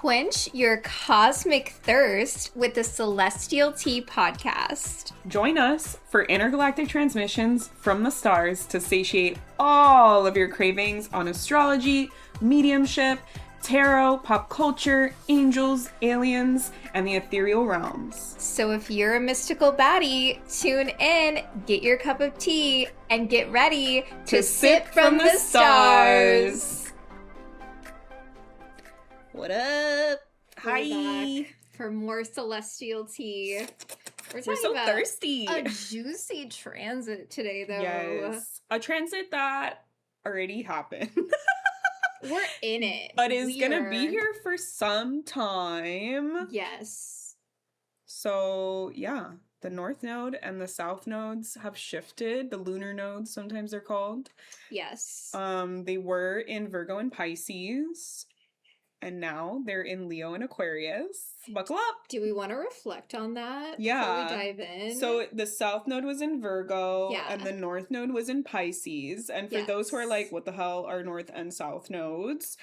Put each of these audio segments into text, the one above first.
Quench your cosmic thirst with the Celestial Tea Podcast. Join us for intergalactic transmissions from the stars to satiate all of your cravings on astrology, mediumship, tarot, pop culture, angels, aliens, and the ethereal realms. So if you're a mystical baddie, tune in, get your cup of tea, and get ready to sip from the stars. What up? We're Hi. back for more celestial tea. We're so about thirsty. A juicy transit today, though. Yes. A transit that already happened. We're in it. But is gonna be here for some time. Yes. So, yeah. The North Node and the South Nodes have shifted. The lunar nodes, sometimes they're called. Yes. They were in Virgo and Pisces. And now they're in Leo and Aquarius. Buckle up. Do we want to reflect on that Yeah. before we dive in? So the South Node was in Virgo, Yeah. and the North Node was in Pisces. And for those who are like, what the hell are North and South Nodes?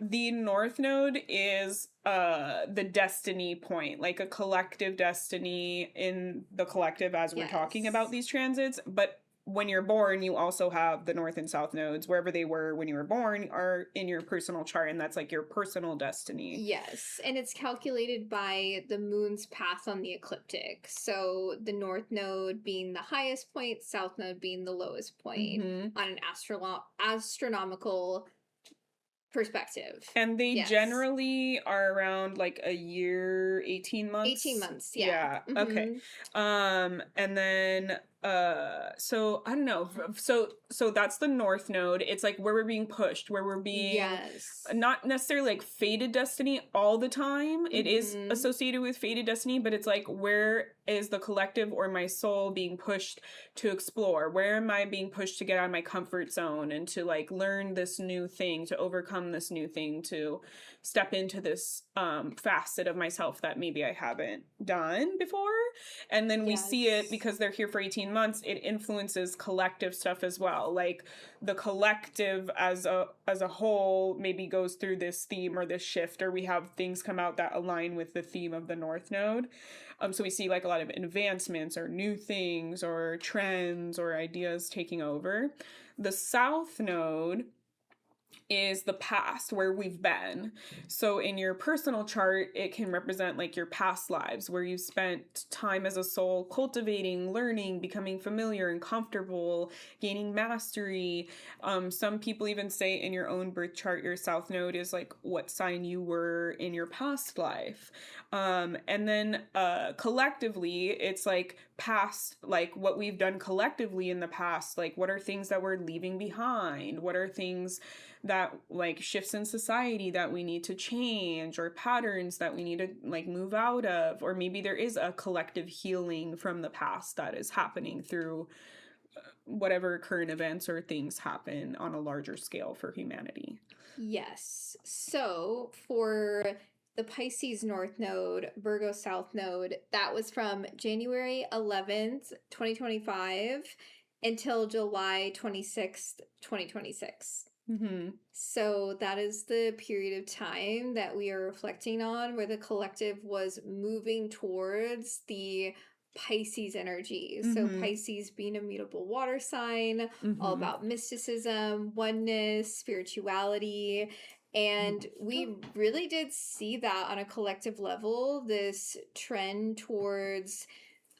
The North Node is the destiny point, like a collective destiny in the collective as we're talking about these transits. But when you're born, you also have the North and South Nodes, wherever they were when you were born, are in your personal chart, and that's like your personal destiny. Yes, and it's calculated by the moon's path on the ecliptic. So the North Node being the highest point, South Node being the lowest point on an astronomical perspective. And they generally are around like a year, 18 months. 18 months, yeah. Okay. And then so I don't know. So that's the North Node. It's like where we're being pushed, where we're being not necessarily like fated destiny all the time. It is associated with fated destiny, but it's like, where is the collective or my soul being pushed to explore? Where am I being pushed to get out of my comfort zone and to like learn this new thing, to overcome this new thing, to step into this facet of myself that maybe I haven't done before? And then we see it, because they're here for 18 months, it influences collective stuff as well. Like the collective as a whole maybe goes through this theme or this shift, or we have things come out that align with the theme of the North Node. So we see like a lot of advancements or new things or trends or ideas taking over. The South Node is the past, where we've been. So in your personal chart, it can represent like your past lives, where you spent time as a soul cultivating, learning, becoming familiar and comfortable, gaining mastery. Some people even say in your own birth chart, your South Node is like what sign you were in your past life. And then collectively, it's like past, like what we've done collectively in the past. Like, what are things that we're leaving behind? What are things that like shifts in society that we need to change, or patterns that we need to like move out of? Or maybe there is a collective healing from the past that is happening through whatever current events or things happen on a larger scale for humanity. Yes. So for the Pisces North Node, Virgo South Node, that was from January 11th, 2025 until July 26th, 2026. So that is the period of time that we are reflecting on, where the collective was moving towards the Pisces energy. So Pisces being a mutable water sign, all about mysticism, oneness, spirituality. And we really did see that on a collective level, this trend towards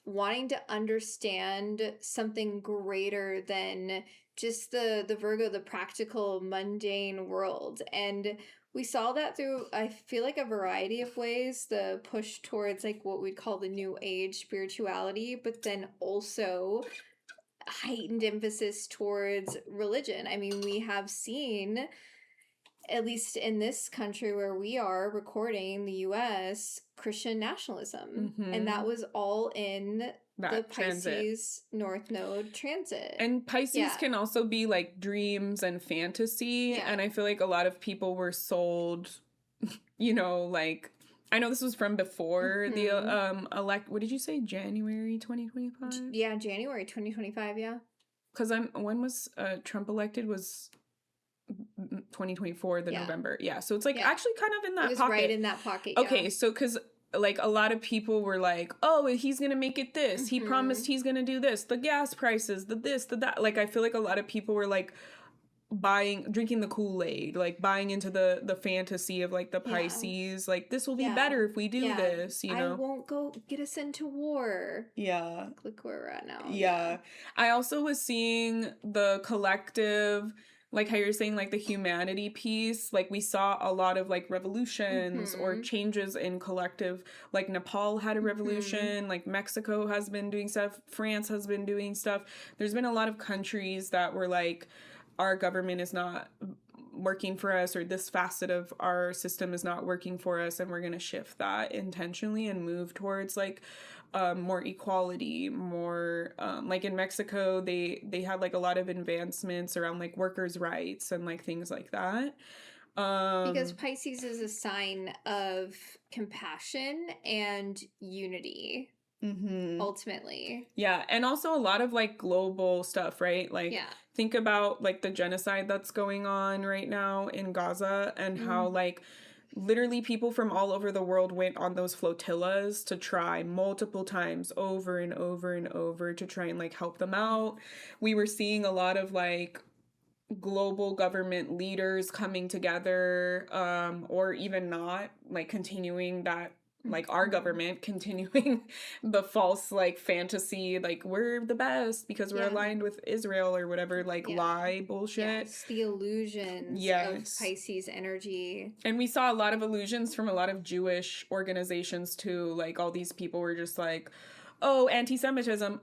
wanting to understand something greater than just the Virgo, the practical, mundane world. And we saw that through, I feel like, a variety of ways. The push towards like what we'd call the new age spirituality, but then also heightened emphasis towards religion. I mean, we have seen, at least in this country where we are recording, the US, Christian nationalism. And that was all in the Pisces transit. North Node transit. And Pisces can also be like dreams and fantasy. And I feel like a lot of people were sold, you know, like, I know this was from before the what did you say, January 2025? Yeah, January 2025, yeah. Because when was Trump elected? Was 2024, November. Yeah. So it's like actually kind of in that pocket. It was pocket. right in that pocket. Okay. So, cause like a lot of people were like, oh, he's going to make it this. He promised he's going to do this. The gas prices, the this, the that. Like, I feel like a lot of people were like, drinking the Kool-Aid, like buying into the fantasy of like the Pisces, like this will be better if we do this, you know. I won't go get us into war. Yeah. Look where we're at now. Yeah. I also was seeing the collective, like how you're saying, like the humanity piece, like we saw a lot of like revolutions or changes in collective, like Nepal had a revolution, like Mexico has been doing stuff, France has been doing stuff. There's been a lot of countries that were like, our government is not working for us, or this facet of our system is not working for us, and we're going to shift that intentionally and move towards like more equality, more like in Mexico they had like a lot of advancements around like workers' rights and like things like that. Because Pisces is a sign of compassion and unity. Ultimately. Yeah, and also a lot of like global stuff, right? Like think about like the genocide that's going on right now in Gaza, and how like literally people from all over the world went on those flotillas to try multiple times over and over and over to try and like help them out. We were seeing a lot of like global government leaders coming together, or even not, like continuing that, like our government continuing the false like fantasy, like we're the best because we're aligned with Israel or whatever, like lie bullshit. Yes, the illusions of Pisces energy. And we saw a lot of illusions from a lot of Jewish organizations too. Like all these people were just like, oh, anti-Semitism,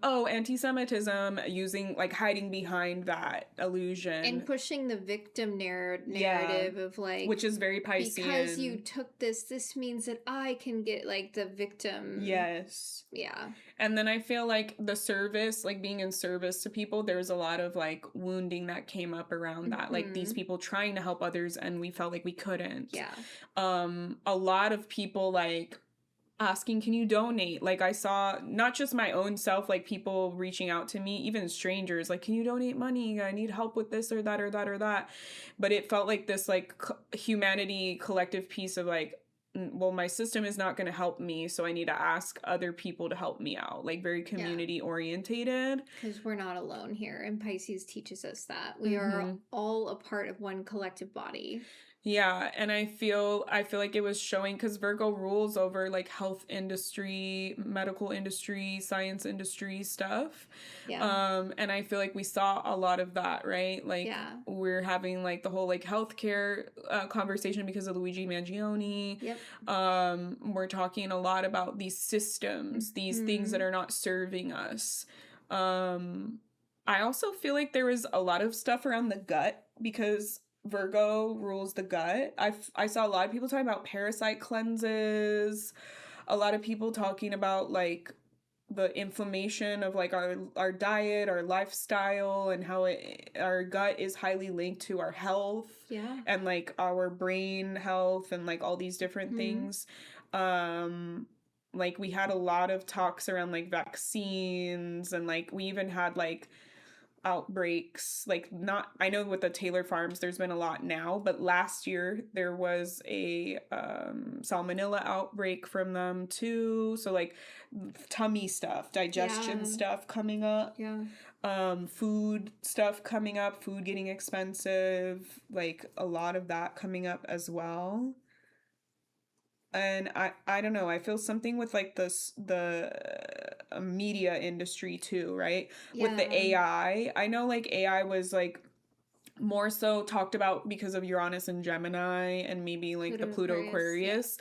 using, like, hiding behind that illusion. And pushing the victim narrative of, like... Which is very Piscean. Because you took this means that I can get, like, the victim. Yes. Yeah. And then I feel like the service, like, being in service to people, there's a lot of, like, wounding that came up around that. Like, these people trying to help others, and we felt like we couldn't. Yeah. A lot of people, like... asking, can you donate? Like, I saw not just my own self, like people reaching out to me, even strangers, like, can you donate money? I need help with this or that or that or that. But it felt like this like humanity collective piece of like, well, my system is not going to help me, so I need to ask other people to help me out. Like very community orientated. Because we're not alone here, and Pisces teaches us that we are all a part of one collective body. Yeah, and I feel like it was showing, because Virgo rules over like health industry, medical industry, science industry stuff. Yeah. And I feel like we saw a lot of that, right? Like we're having like the whole like healthcare conversation because of Luigi Mangione. Yep. We're talking a lot about these systems, these things that are not serving us. I also feel like there was a lot of stuff around the gut, because Virgo rules the gut. I saw a lot of people talking about parasite cleanses, a lot of people talking about like the inflammation of like our diet, our lifestyle, and how our gut is highly linked to our health and like our brain health and like all these different things. Like we had a lot of talks around like vaccines, and like we even had like outbreaks, like not, I know with the Taylor farms there's been a lot now, but last year there was a salmonella outbreak from them too, so like tummy stuff, digestion stuff coming up, food stuff coming up, food getting expensive, like a lot of that coming up as well. And I don't know, I feel something with like the media industry too, right? With the AI. I know like AI was like more so talked about because of Uranus and Gemini and maybe like the Pluto Aquarius.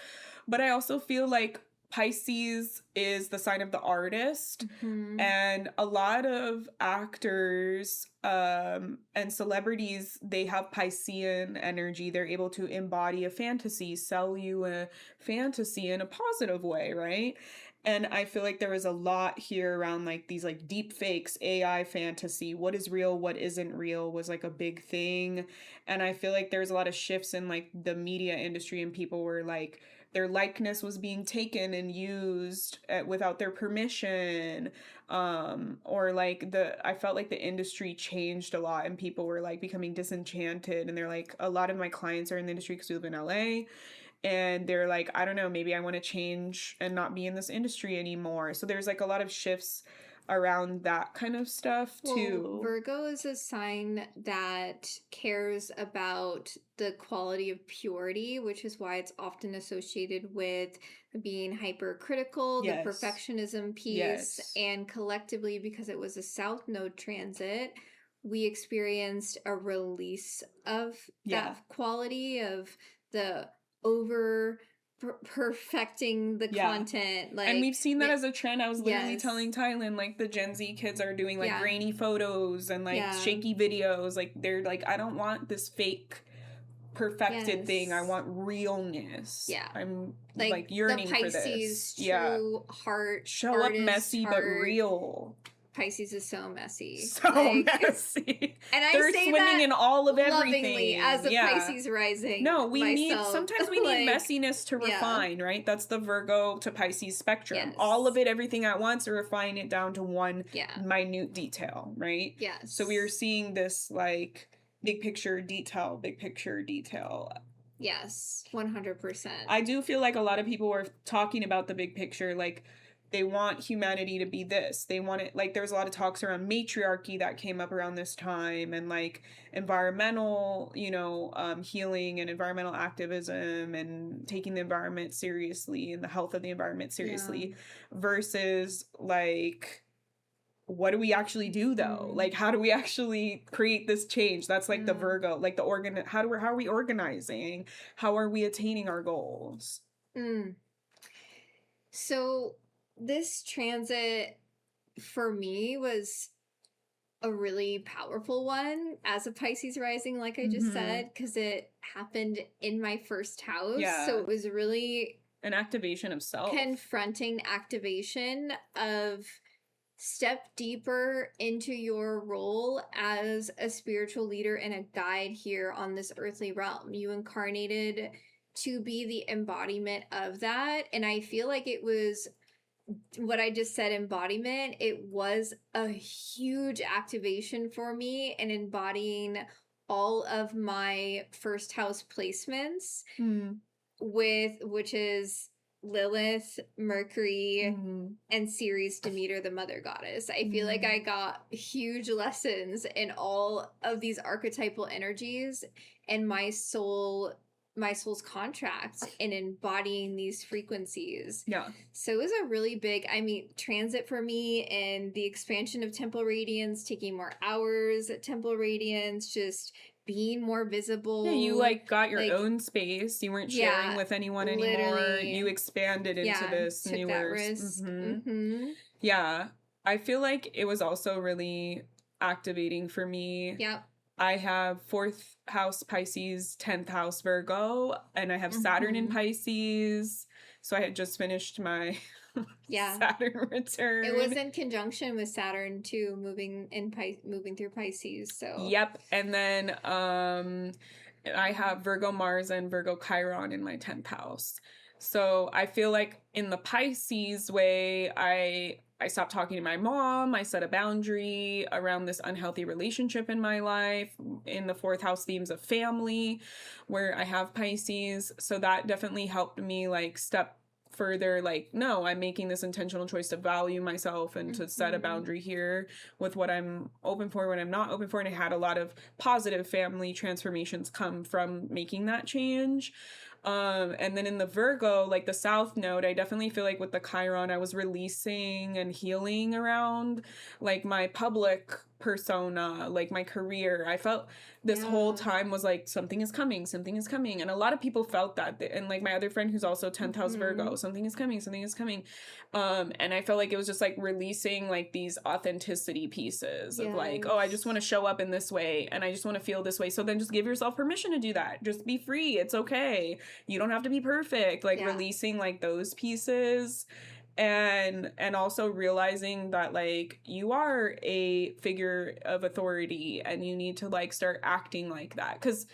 But I also feel like Pisces is the sign of the artist, and a lot of actors and celebrities, they have Piscean energy. They're able to embody a fantasy, sell you a fantasy in a positive way, right? And I feel like there was a lot here around like these like deep fakes, AI fantasy, what is real, what isn't real was like a big thing. And I feel like there's a lot of shifts in like the media industry, and people were like, their likeness was being taken and used without their permission, or like I felt like the industry changed a lot and people were like becoming disenchanted, and they're like, a lot of my clients are in the industry because we live in LA, and they're like, I don't know, maybe I want to change and not be in this industry anymore. So there's like a lot of shifts around that kind of stuff too. Well, Virgo is a sign that cares about the quality of purity, which is why it's often associated with being hypercritical, Yes. the perfectionism piece, Yes. and collectively, because it was a South Node transit, we experienced a release of that quality of the over perfecting the content, like, and we've seen that as a trend. I was literally telling Tylynn, like, the Gen Z kids are doing like grainy photos and like shaky videos, like they're like, I don't want this fake perfected thing, I want realness. I'm like yearning the Pisces for this. True heart, show up messy heart. But real. Pisces is so messy. So messy. And they're say swimming that in all of everything. Lovingly, as a Pisces rising. No, we myself. sometimes we need messiness to refine, right? That's the Virgo to Pisces spectrum. All of it, everything at once, or refine it down to one minute detail, right? Yes. So we are seeing this like big picture detail. Yes, 100%. I do feel like a lot of people were talking about the big picture, like they want humanity to be this. They want it, like, there's a lot of talks around matriarchy that came up around this time, and like environmental, healing and environmental activism and taking the environment seriously and the health of the environment seriously, versus like, what do we actually do though? Like, how do we actually create this change? That's like the Virgo, like the how are we organizing? How are we attaining our goals? So this transit for me was a really powerful one as a Pisces rising, like I just said, because it happened in my first house. So it was really an activation of self. Confronting activation of step deeper into your role as a spiritual leader and a guide here on this earthly realm. You incarnated to be the embodiment of that. And I feel like it was what I just said, embodiment. It was a huge activation for me and embodying all of my first house placements which is Lilith, Mercury, and Ceres, Demeter, the mother goddess. I feel like I got huge lessons in all of these archetypal energies and my soul's contract in embodying these frequencies. So it was a really big, transit for me, and the expansion of temple radiance, taking more hours at temple radiance, just being more visible. Yeah, you like got your own space. You weren't sharing with anyone anymore. Literally. You expanded into this newer risk. Yeah, I feel like it was also really activating for me. I have 4th house Pisces, 10th house Virgo, and I have Saturn in Pisces. So I had just finished my Saturn return. It was in conjunction with Saturn too, moving through Pisces. So yep, and then I have Virgo Mars and Virgo Chiron in my 10th house. So I feel like in the Pisces way, I stopped talking to my mom. I set a boundary around this unhealthy relationship in my life, in the 4th house themes of family, where I have Pisces. So that definitely helped me like step further, like, no, I'm making this intentional choice to value myself and to set a boundary here with what I'm open for, what I'm not open for. And I had a lot of positive family transformations come from making that change. And then in the Virgo, like the South Node, I definitely feel like with the Chiron, I was releasing and healing around like my public persona, like my career. I felt this whole time was like, something is coming. And a lot of people felt that. And like my other friend who's also 10th house Virgo, something is coming. And I felt like it was just like releasing like these authenticity pieces of like, oh, I just want to show up in this way and I just want to feel this way. So then just give yourself permission to do that. Just be free. It's okay. You don't have to be perfect. Like releasing like those pieces. And also realizing that like you are a figure of authority and you need to like start acting like that, because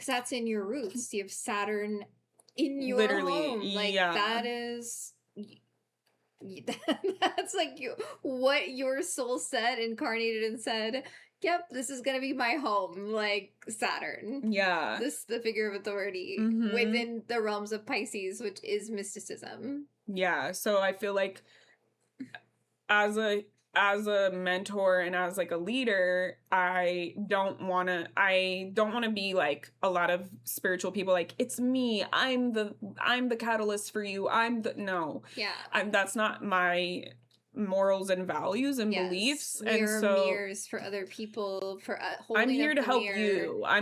that's in your roots. You have Saturn in your literally home. Like that is That's like what your soul said, incarnated and said, yep, this is gonna be my home, like Saturn. Yeah. This the figure of authority within the realms of Pisces, which is mysticism. Yeah, so I feel like as a mentor and as like a leader, I don't want to be like a lot of spiritual people, like, it's me, I'm the catalyst for you, no. Yeah. That's not my morals and values and beliefs. We are mirrors for other people, for holding I'm here up to the help mirror. you. I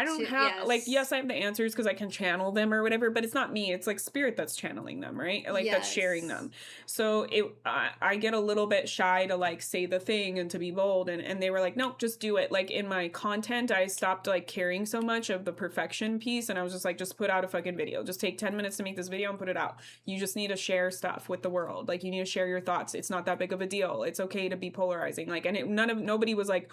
don't have like, yes, I have the answers because I can channel them or whatever, but it's not me. It's like spirit that's channeling them, right? Like that's sharing them. So I get a little bit shy to like say the thing and to be bold, and they were like, nope, just do it. Like in my content, I stopped like caring so much of the perfection piece, and I was just like, just put out a fucking video. Just take 10 minutes to make this video and put it out. You just need to share stuff with the world. Like you need to share your thoughts. It's not that big of a deal. It's okay to be polarizing. Like, and nobody was like,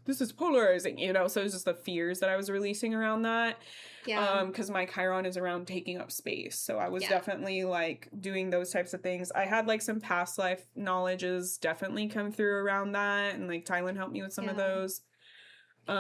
this is polarizing, you know? So it was just the fears that I was releasing around that. Yeah. Because my Chiron is around taking up space. So I was definitely like doing those types of things. I had like some past life knowledges definitely come through around that. And like Tylynn helped me with some of those. We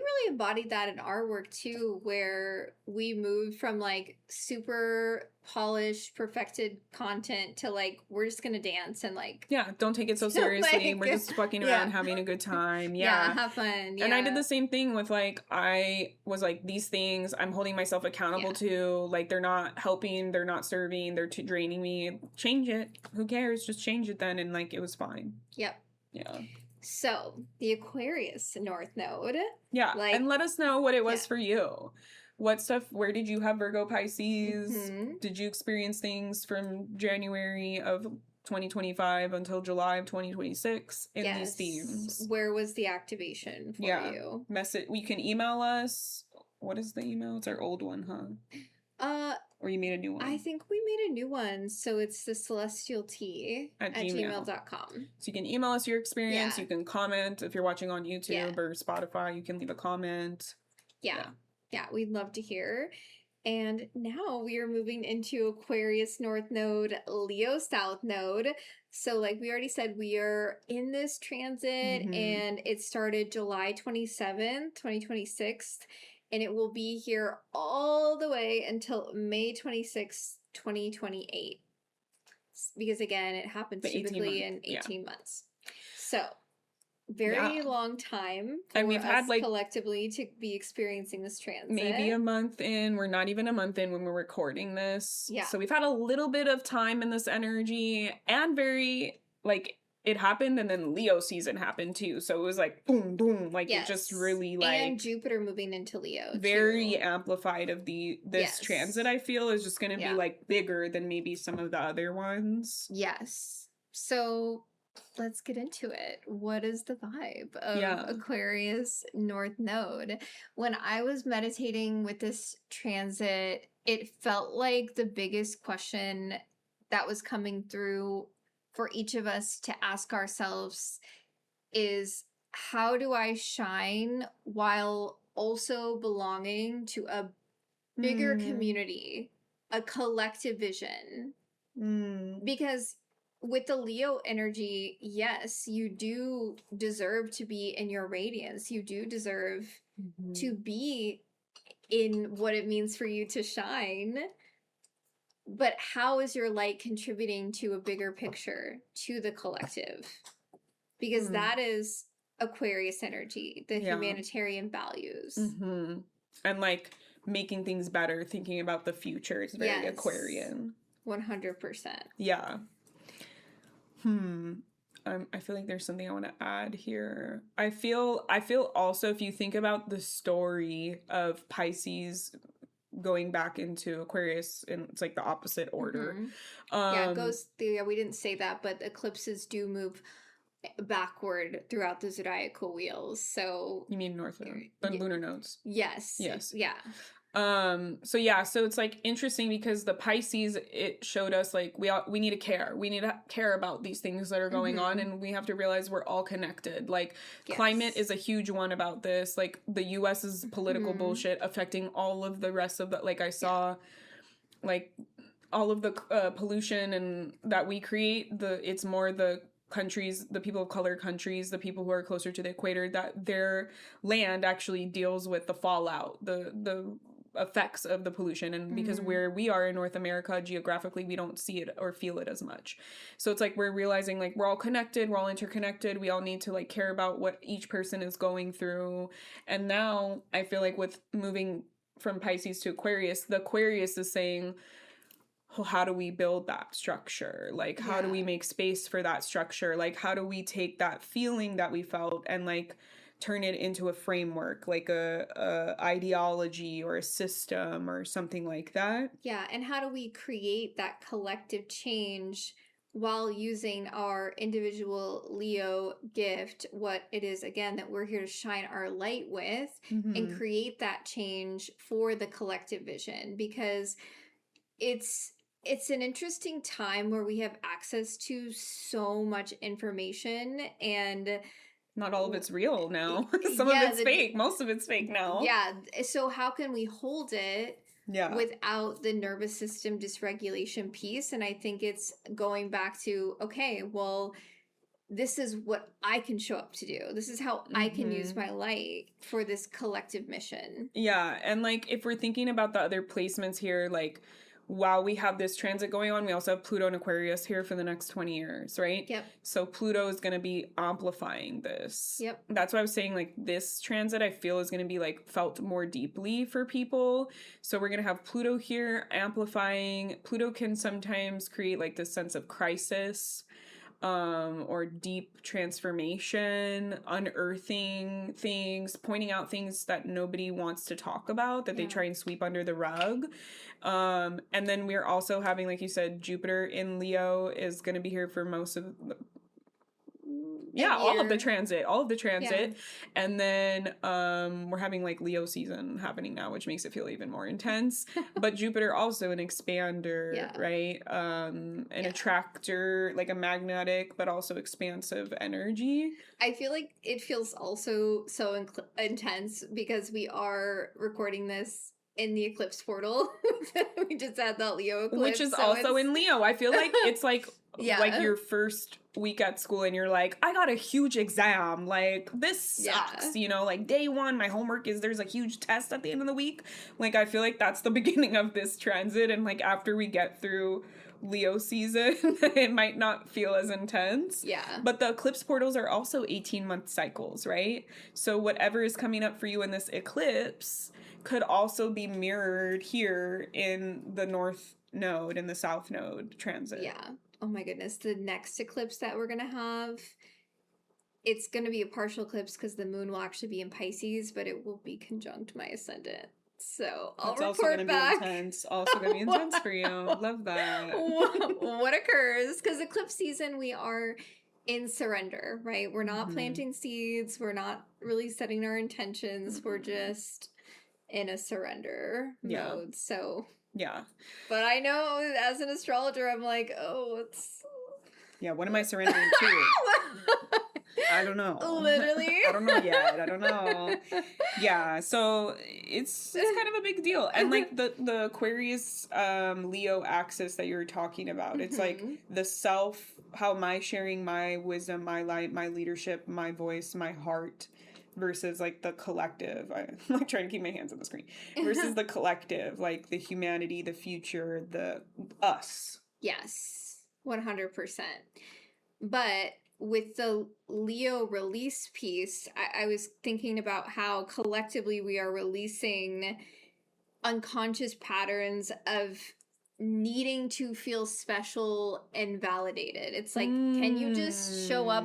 really embodied that in our work too, where we moved from like super polished, perfected content to like, we're just gonna dance and like, don't take it so seriously. Like, we're just fucking around having a good time. Have fun. And I did the same thing with like, I was like, these things I'm holding myself accountable to, like, they're not helping, they're not serving, they're draining me. Change it. Who cares? Just change it then. And like, it was fine. Yep. Yeah. So, the Aquarius North Node. Yeah, like, and let us know what it was for you. What stuff, where did you have Virgo, Pisces? Did you experience things from January of 2025 until July of 2026 in these themes? Where was the activation for you? You can email us. What is the email? It's our old one, huh? Or you made a new one? I think we made a new one. So it's thecelestialtea at gmail.com. So you can email us your experience. You can comment. If you're watching on YouTube or Spotify, you can leave a comment. Yeah, we'd love to hear. And now we are moving into Aquarius North Node, Leo South Node. So like we already said, we are in this transit and it started July 27th, 2026. And it will be here all the way until May 26, 2028. Because again, it happens typically in 18 months. So, very long time for and we've had like collectively to be experiencing this transit. Maybe a month in. We're not even a month in when we're recording this. Yeah. So we've had a little bit of time in this energy, and very like it happened, and then Leo season happened too. So it was like boom, boom, like it just really like, and Jupiter moving into Leo, very amplified of this transit. I feel is just going to be like bigger than maybe some of the other ones. Yes. So let's get into it. What is the vibe of Aquarius North Node? When I was meditating with this transit, it felt like the biggest question that was coming through for each of us to ask ourselves is, how do I shine while also belonging to a bigger community, a collective vision? Because with the Leo energy, yes, you do deserve to be in your radiance. You do deserve to be in what it means for you to shine. But how is your light contributing to a bigger picture, to the collective? Because that is Aquarius energy, the humanitarian values. And like making things better, thinking about the future. It's very Aquarian. 100%. Yeah. I feel like there's something I want to add here. I feel also, if you think about the story of Pisces going back into Aquarius, and it's like the opposite order. It goes through, we didn't say that, but eclipses do move backward throughout the zodiacal wheels. So you mean north node, the lunar nodes? Yes. Yeah. So it's like interesting because the Pisces, it showed us like we need to care. We need to care about these things that are going on, and we have to realize we're all connected. Like climate is a huge one about this. Like the US's political bullshit affecting all of the rest of the, like I saw like all of the pollution and that we create, it's more the countries, the people of color countries, the people who are closer to the equator, that their land actually deals with the fallout, the effects of the pollution. And because where we are in North America, geographically, we don't see it or feel it as much. So it's like we're realizing like we're all connected, we're all interconnected, we all need to like care about what each person is going through. And now I feel like with moving from Pisces to Aquarius, the Aquarius is saying, well, how do we build that structure? Like, how do we make space for that structure? Like, how do we take that feeling that we felt and like turn it into a framework, like a ideology or a system or something like that? Yeah, and how do we create that collective change while using our individual Leo gift, what it is, again, that we're here to shine our light with, and create that change for the collective vision? Because it's an interesting time where we have access to so much information, and not all of it's real now. Some of it's fake. Most of it's fake now. Yeah. So how can we hold it without the nervous system dysregulation piece? And I think it's going back to, okay, well, this is what I can show up to do. This is how I can use my light for this collective mission. Yeah. And like, if we're thinking about the other placements here, like, while we have this transit going on, we also have Pluto and Aquarius here for the next 20 years, right? Yep. So Pluto is going to be amplifying this. Yep. That's why I was saying, like, this transit, I feel, is going to be, like, felt more deeply for people. So we're going to have Pluto here amplifying. Pluto can sometimes create, like, this sense of crisis, or deep transformation, unearthing things, pointing out things that nobody wants to talk about, that they try and sweep under the rug. And then we're also having, like you said, Jupiter in Leo is going to be here for most of the all of the transit. Yeah. And then we're having like Leo season happening now, which makes it feel even more intense. But Jupiter also an expander, right? An attractor, like a magnetic but also expansive energy. I feel like it feels also so intense because we are recording this in the eclipse portal. We just had that Leo eclipse, which is so also in Leo. I feel like it's like like your first week at school and you're like, I got a huge exam, like this sucks, you know, like day one my homework is there's a huge test at the end of the week. Like I feel like that's the beginning of this transit, and like after we get through Leo season it might not feel as intense. But the eclipse portals are also 18-month cycles, right? So whatever is coming up for you in this eclipse could also be mirrored here in the North Node and the South Node transit. Oh my goodness, the next eclipse that we're gonna have, it's gonna be a partial eclipse because the moon will actually be in Pisces, but it will be conjunct my ascendant. So I'll report back. Be intense. Also gonna be intense for you. Love that. What occurs? Because eclipse season, we are in surrender, right? We're not planting seeds. We're not really setting our intentions. We're just in a surrender mode. So but I know as an astrologer, I'm like, oh, it's what am I surrendering to? I don't know. Literally. I don't know yet. I don't know. So it's kind of a big deal. And like the Aquarius Leo axis that you're talking about, it's like the self, how am I sharing my wisdom, my light, my leadership, my voice, my heart, versus like the collective. I'm like trying to keep my hands on the screen. Versus the collective, like the humanity, the future, the us. Yes, 100%. But with the Leo release piece, I was thinking about how collectively we are releasing unconscious patterns of needing to feel special and validated. It's like, can you just show up,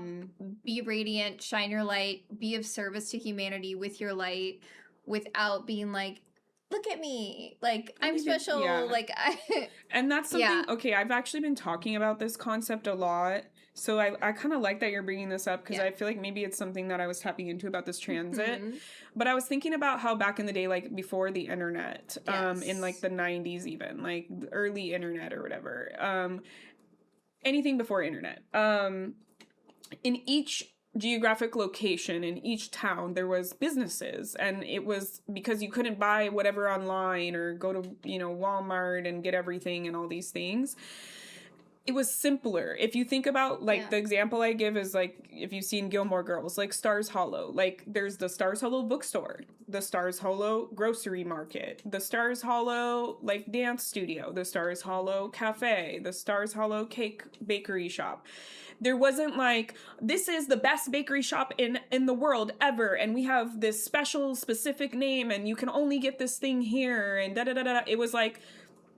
be radiant, shine your light, be of service to humanity with your light without being like, look at me, like I'm special, like I and that's something okay, I've actually been talking about this concept a lot, so I kind of like that you're bringing this up because I feel like maybe it's something that I was tapping into about this transit. But I was thinking about how back in the day, like before the internet, in like the 90s, even like the early internet or whatever, anything before internet, in each geographic location in each town there was businesses, and it was because you couldn't buy whatever online or go to, you know, Walmart and get everything and all these things. It was simpler. If you think about, like, the example I give is, like, if you've seen Gilmore Girls, like Stars Hollow, like there's the Stars Hollow bookstore, the Stars Hollow grocery market, the Stars Hollow, like, dance studio, the Stars Hollow cafe, the Stars Hollow cake bakery shop. There wasn't like, this is the best bakery shop in the world ever, and we have this special specific name, and you can only get this thing here, and da-da-da-da. It was like,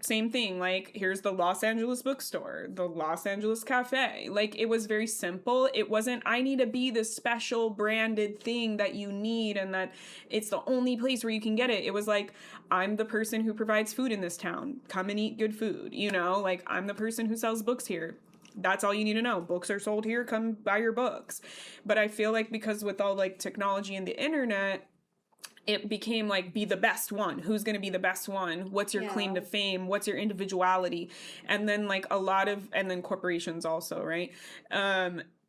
same thing, like, here's the Los Angeles bookstore, the Los Angeles cafe. Like, it was very simple. It wasn't, I need to be this special branded thing that you need and that it's the only place where you can get it. It was like, I'm the person who provides food in this town. Come and eat good food, you know? Like, I'm the person who sells books here. That's all you need to know. Books are sold here. Come buy your books. But I feel like because with all, like, technology and the internet, it became like, be the best one. Who's going to be the best one? What's your claim to fame? What's your individuality? And then, like, and then corporations also, right?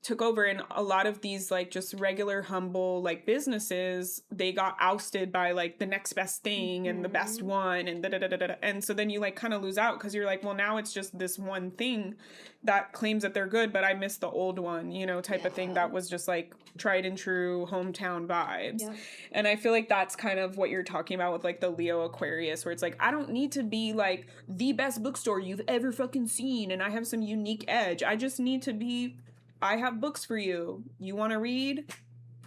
Took over, and a lot of these, like, just regular, humble, like, businesses, they got ousted by, like, the next best thing and the best one and da-da-da-da-da. And so then you, like, kind of lose out because you're like, well, now it's just this one thing that claims that they're good, but I miss the old one, you know, type of thing that was just, like, tried and true hometown vibes. Yeah. And I feel like that's kind of what you're talking about with, like, the Leo Aquarius, where it's like, I don't need to be, like, the best bookstore you've ever fucking seen and I have some unique edge. I just need to be... I have books for you. You want to read?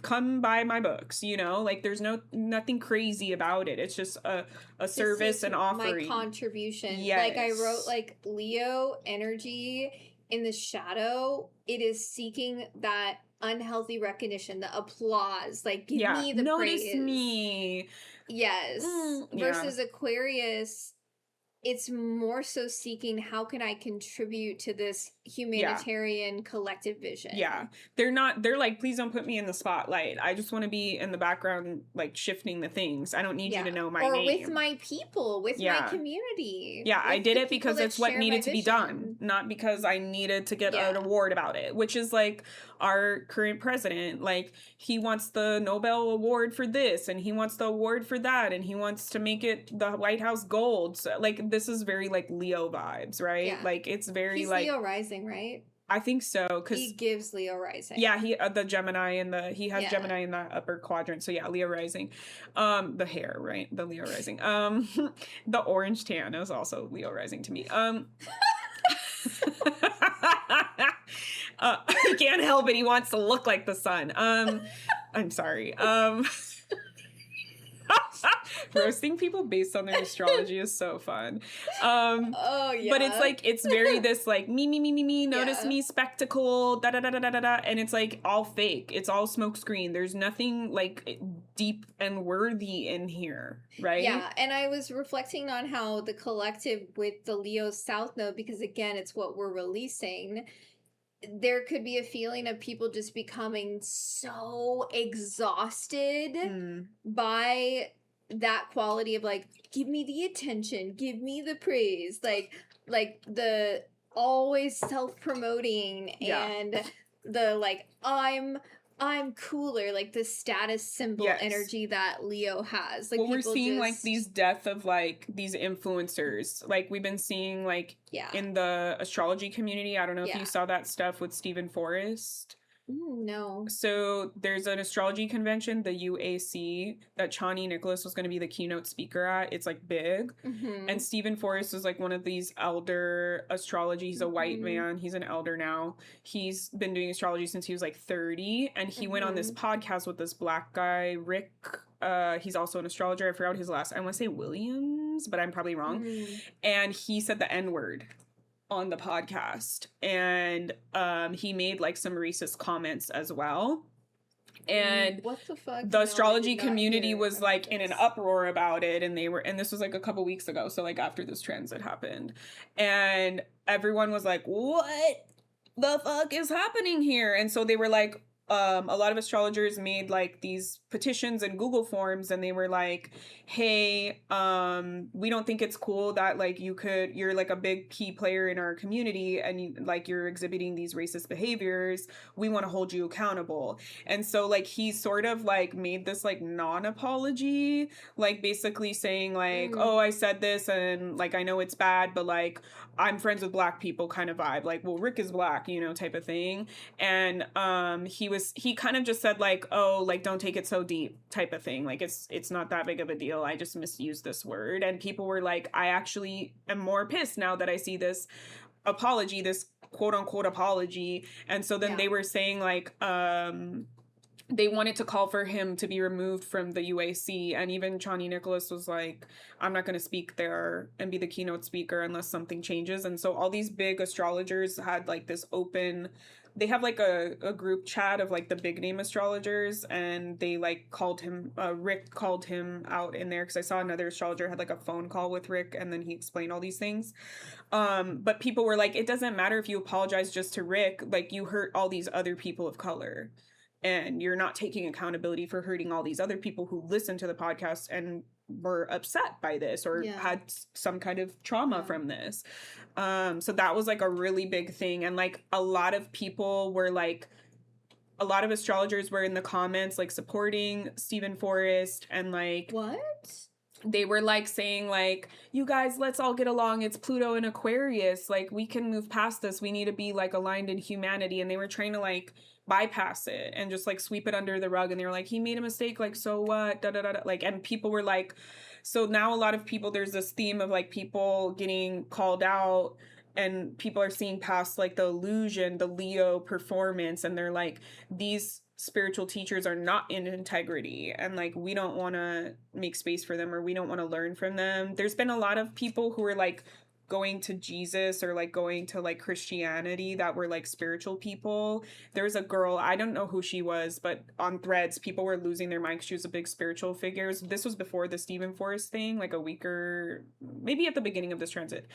Come buy my books, you know? Like, there's nothing crazy about it. It's just a service and offering. My contribution. Yes. Like, I wrote, like, Leo energy in the shadow. It is seeking that unhealthy recognition, the applause. Like, give me the praise. Notice me. Yes. Versus Aquarius... It's more so seeking, how can I contribute to this humanitarian collective vision? Yeah. They're like, please don't put me in the spotlight. I just want to be in the background, like, shifting the things. I don't need you to know my name. Or with my people, with my community. Yeah, I did it because it's what needed to be done. Not because I needed to get an award about it. Which is, like, our current president. Like, he wants the Nobel Award for this, and he wants the award for that, and he wants to make it the White House gold. So, like, this is very, like, Leo vibes, right? Yeah. Like, it's very, he's like... Leo rising, right? I think so, because... He gives Leo rising. Yeah, he the Gemini and he has Gemini in the upper quadrant, so yeah, Leo rising. The hair, right? The Leo rising. The orange tan is also Leo rising to me. He can't help it, he wants to look like the sun. I'm sorry. Roasting people based on their astrology is so fun. But it's like, it's very this like me, notice me spectacle, da da da da da da, and it's like all fake. It's all smokescreen. There's nothing like deep and worthy in here, right? Yeah, and I was reflecting on how the collective with the Leo South Node, because again, it's what we're releasing. There could be a feeling of people just becoming so exhausted by that quality of like, give me the attention, give me the praise, like the always self-promoting and the like, I'm cooler, like the status symbol energy that Leo has. Like, well, we're seeing like these death of like these influencers. Like we've been seeing like in the astrology community. I don't know if you saw that stuff with Stephen Forrest. No. So there's an astrology convention, the UAC, that Chani Nicholas was going to be the keynote speaker at. It's like big. And Stephen Forrest is like one of these elder astrology. He's a white man. He's an elder now. He's been doing astrology since he was like 30. And he went on this podcast with this black guy, Rick. He's also an astrologer. I forgot his last. I want to say Williams, but I'm probably wrong. And he said the N-word on the podcast, and he made like some racist comments as well, and what the fuck? The astrology community was like in an uproar about it, and this was like a couple weeks ago, so like after this transit happened, and everyone was like, what the fuck is happening here? And so they were like, a lot of astrologers made like these petitions and Google forms, and they were like, hey, we don't think it's cool that like you're like a big key player in our community and you're exhibiting these racist behaviors. We want to hold you accountable. And so like he sort of like made this like non-apology, like basically saying like, oh, I said this and like I know it's bad, but like I'm friends with black people kind of vibe, like, well, Rick is black, you know, type of thing. And he kind of just said like, oh, like don't take it so deep type of thing, like it's not that big of a deal, I just misused this word. And people were like, I actually am more pissed now that I see this apology, this quote unquote apology. And so then they were saying like they wanted to call for him to be removed from the UAC. And even Chani Nicholas was like, I'm not going to speak there and be the keynote speaker unless something changes. And so all these big astrologers had like this open, they have like a group chat of like the big name astrologers, and they like called him, Rick called him out in there, because I saw another astrologer had like a phone call with Rick and then he explained all these things. But people were like, it doesn't matter if you apologize just to Rick, like you hurt all these other people of color. And you're not taking accountability for hurting all these other people who listened to the podcast and were upset by this or had some kind of trauma from this. So that was like a really big thing. And like a lot of people were like, a lot of astrologers were in the comments like supporting Stephen Forrest, and like what? They were like saying like, you guys, let's all get along. It's Pluto and Aquarius. Like we can move past this. We need to be like aligned in humanity. And they were trying to like bypass it and just like sweep it under the rug. And they were like, he made a mistake, like so what, da da da da. Like, and people were like, so now a lot of people, there's this theme of like people getting called out, and people are seeing past like the illusion, the Leo performance, and they're like, these spiritual teachers are not in integrity, and like we don't want to make space for them, or we don't want to learn from them. There's been a lot of people who are like going to Jesus or like going to like Christianity that were like spiritual people. There's a girl, I don't know who she was, but on Threads people were losing their minds. She was a big spiritual figure. This was before the Stephen Forrest thing, like a week or maybe at the beginning of this transit.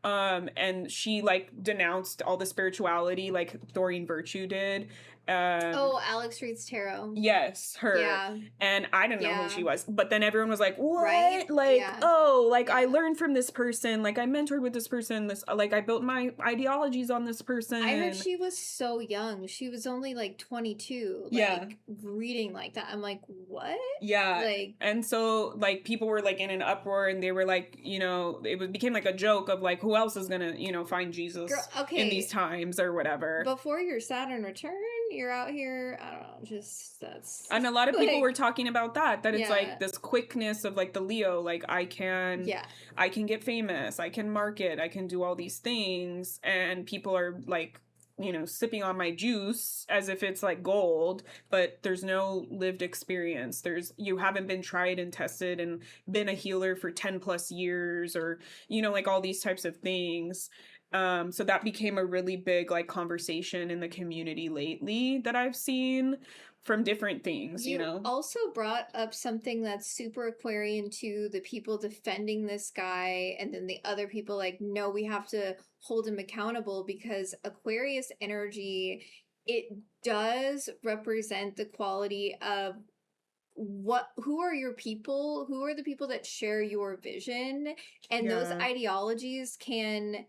And she like denounced all the spirituality like Doreen Virtue did. Alex Reads Tarot. Yes, her. Yeah. And I didn't know who she was. But then everyone was like, what? Right? Like, oh, like I learned from this person. Like I mentored with this person. This, like I built my ideologies on this person. I heard she was so young. She was only like 22. Like reading like that. I'm like, what? Yeah. Like, and so like people were like in an uproar, and they were like, you know, became like a joke of like, who else is gonna, you know, find Jesus in these times or whatever. Before your Saturn return, you're out here, I don't know, just that's, and a lot of people like, were talking about that it's like this quickness of like the Leo, like I can get famous, I can market, I can do all these things, and people are like, you know, sipping on my juice as if it's like gold, but there's no lived experience. You haven't been tried and tested and been a healer for 10 plus years, or, you know, like all these types of things. So that became a really big like conversation in the community lately that I've seen from different things, you know. Also brought up something that's super Aquarian to the people defending this guy, and then the other people like, no, we have to hold him accountable, because Aquarius energy, it does represent the quality of who are your people, who are the people that share your vision, and those ideologies can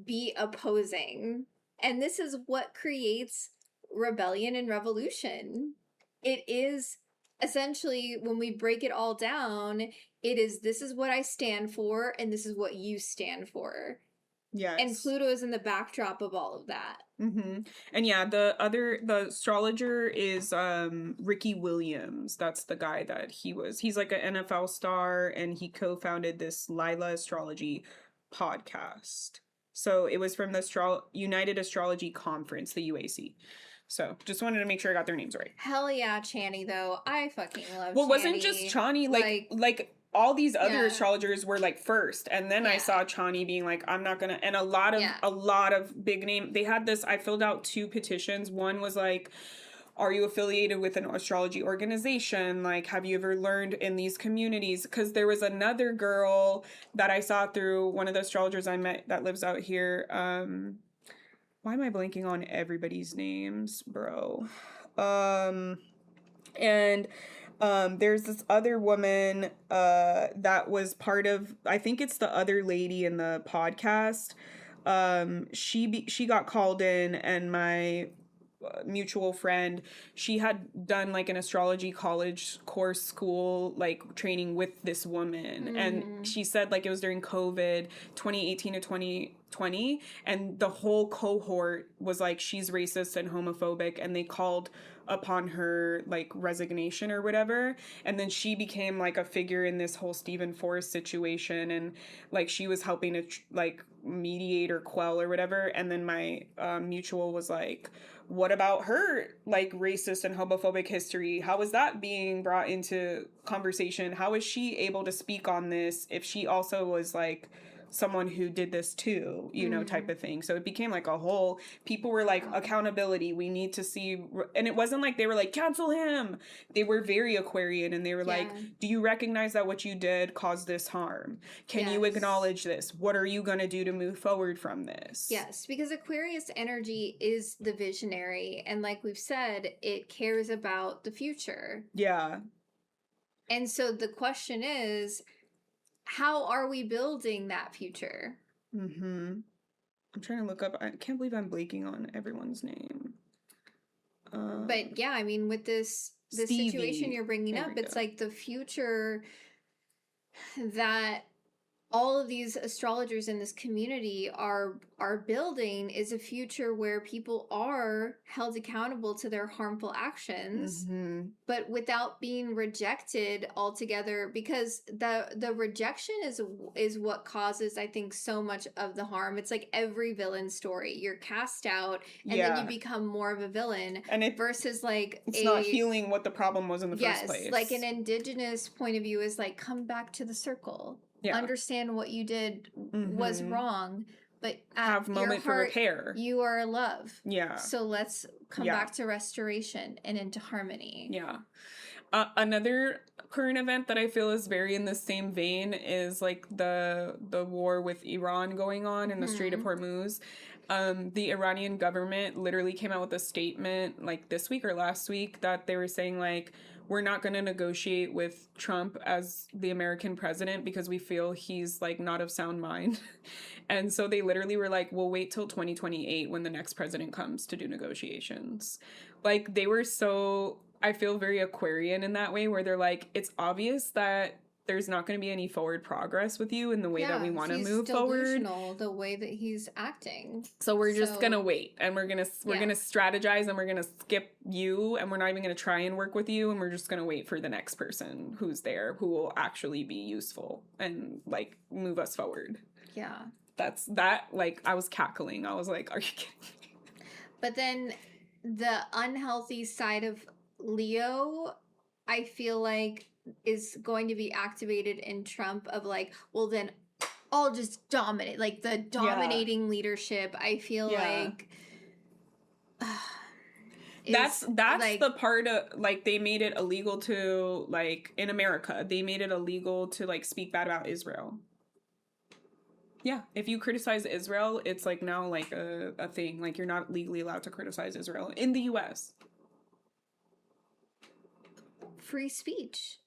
be opposing, and this is what creates rebellion and revolution. It is essentially, when we break it all down, it is, this is what I stand for and this is what you stand for. Yes. And Pluto is in the backdrop of all of that. Mm-hmm. And yeah, the astrologer is Ricky Williams. That's the guy that he's like an NFL star, and he co-founded this Lila Astrology podcast. So it was from the United Astrology Conference, the UAC. So just wanted to make sure I got their names right. Hell yeah, Chani, though. I fucking love Well, Chani. wasn't just Chani, like all these other astrologers were like first, and then I saw Chani being like, I'm not gonna, and a lot of big name, they had this, I filled out 2 petitions. One was like, are you affiliated with an astrology organization? Like, have you ever learned in these communities? Because there was another girl that I saw through one of the astrologers I met that lives out here. Why am I blanking on everybody's names, bro? And there's this other woman that was part of, I think it's the other lady in the podcast. She got called in, and my mutual friend, she had done like an astrology college course school like training with this woman, and she said like it was during COVID 2018 to 2020, and the whole cohort was like, she's racist and homophobic, and they called upon her like resignation or whatever, and then she became like a figure in this whole Stephen Forrest situation, and like she was helping to like mediate or quell or whatever. And then my mutual was like, what about her like racist and homophobic history? How is that being brought into conversation? How is she able to speak on this if she also was like someone who did this too, you know, type of thing. So it became like a whole, people were like, accountability, we need to see, and it wasn't like they were like, cancel him. They were very Aquarian, and they were like, do you recognize that what you did caused this harm? Can you acknowledge this? What are you going to do to move forward from this? Yes, because Aquarius energy is the visionary, and like we've said, it cares about the future. Yeah. And so the question is, how are we building that future? I'm trying to look up. I can't believe I'm blanking on everyone's name. But yeah, I mean, with this situation you're bringing up, it's like the future that all of these astrologers in this community are building is a future where people are held accountable to their harmful actions, but without being rejected altogether, because the rejection is what causes, I think, so much of the harm. It's like every villain story. You're cast out, and then you become more of a villain, and versus like it's not healing what the problem was in the first place. Like an indigenous point of view is like, come back to the circle. Yeah. Understand what you did was wrong, but have moment for repair. You are love. Yeah. So let's come back to restoration and into harmony. Yeah. Another current event that I feel is very in the same vein is like the war with Iran going on in the Strait of Hormuz. The Iranian government literally came out with a statement like this week or last week that they were saying like, we're not going to negotiate with Trump as the American president because we feel he's like not of sound mind. And so they literally were like, we'll wait till 2028 when the next president comes to do negotiations. Like they were so, I feel very Aquarian in that way, where they're like, it's obvious that there's not going to be any forward progress with you in the way that we want to move forward. The way that he's acting. So we're just going to wait, and we're going to strategize, and we're going to skip you, and we're not even going to try and work with you, and we're just going to wait for the next person who's there who will actually be useful and like move us forward. Yeah. That's that, like I was cackling. I was like, are you kidding me? But then the unhealthy side of Leo, I feel like, is going to be activated in Trump of like, well then I'll just dominate, like the dominating leadership. I feel like that's like, the part of like, they made it illegal to like, in America they made it illegal to like speak bad about Israel. Yeah, if you criticize Israel, it's like now like a thing, like you're not legally allowed to criticize Israel in the US. Free speech.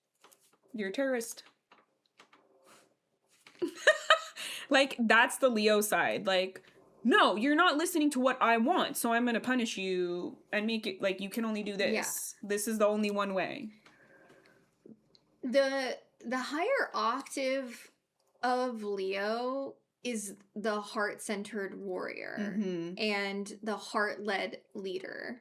You're a terrorist. Like, that's the Leo side. Like, no, you're not listening to what I want, so I'm going to punish you and make it, like, you can only do this. Yeah. This is the only one way. The higher octave of Leo is the heart-centered warrior and the heart-led leader.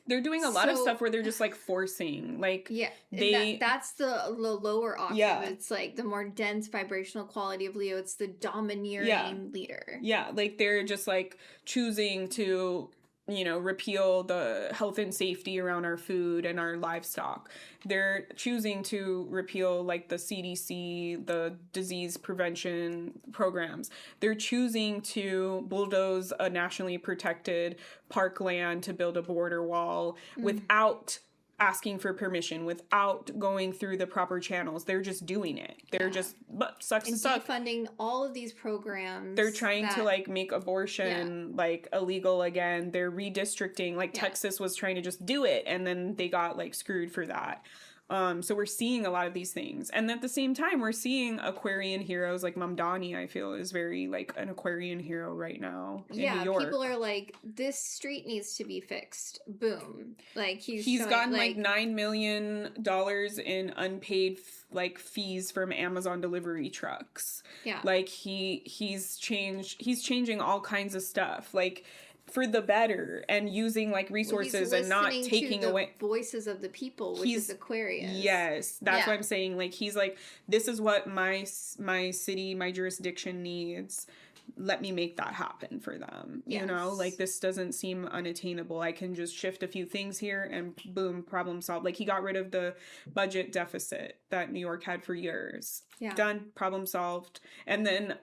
They're doing a lot of stuff where they're just like forcing, like that's the lower octave. Yeah. It's like the more dense vibrational quality of Leo. It's the domineering leader. Yeah, like they're just like choosing to, you know, repeal the health and safety around our food and our livestock. They're choosing to repeal like the CDC, the disease prevention programs. They're choosing to bulldoze a nationally protected parkland to build a border wall without asking for permission, without going through the proper channels. They're just doing it. They're just sucks to suck. Defunding all of these programs. They're trying to like make abortion like illegal again. They're redistricting. Like Texas was trying to just do it, and then they got like screwed for that. So we're seeing a lot of these things. And at the same time, we're seeing Aquarian heroes like Mamdani, I feel, is very like an Aquarian hero right now in New York. People are like, this street needs to be fixed. Boom. Like he's gotten like $9 million in unpaid like fees from Amazon delivery trucks. Yeah. Like he's changing all kinds of stuff. Like for the better, and using like resources and not taking away voices of the people, which is Aquarius. Yes, that's what I'm saying. Like he's like, this is what my city, my jurisdiction needs. Let me make that happen for them. You know, like this doesn't seem unattainable. I can just shift a few things here and boom, problem solved. Like he got rid of the budget deficit that New York had for years. Yeah. Done, problem solved. And then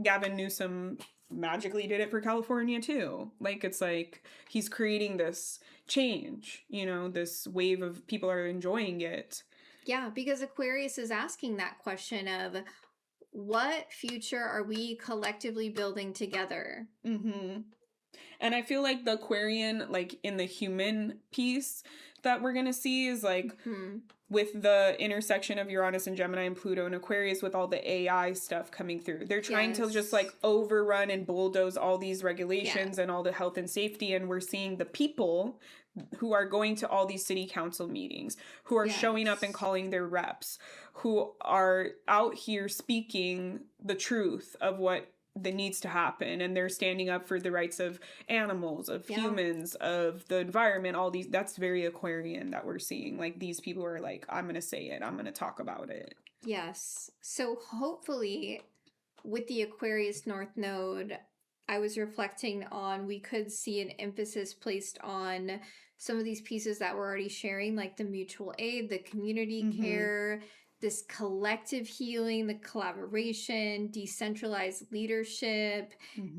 Gavin Newsom magically did it for California too. Like it's like he's creating this change, you know, this wave of people are enjoying it. Yeah, because Aquarius is asking that question of what future are we collectively building together? Mm-hmm. And I feel like the Aquarian, like in the human piece that we're gonna see is like with the intersection of Uranus and Gemini and Pluto and Aquarius, with all the AI stuff coming through. They're trying to just like overrun and bulldoze all these regulations and all the health and safety. And we're seeing the people who are going to all these city council meetings, who are showing up and calling their reps, who are out here speaking the truth of what that needs to happen, and they're standing up for the rights of animals, of humans, of the environment, all these. That's very Aquarian that we're seeing. Like these people are like, I'm gonna say it, I'm gonna talk about it. Yes. So hopefully with the Aquarius North Node, I was reflecting on, we could see an emphasis placed on some of these pieces that we're already sharing, like the mutual aid, the community care, this collective healing, the collaboration, decentralized leadership,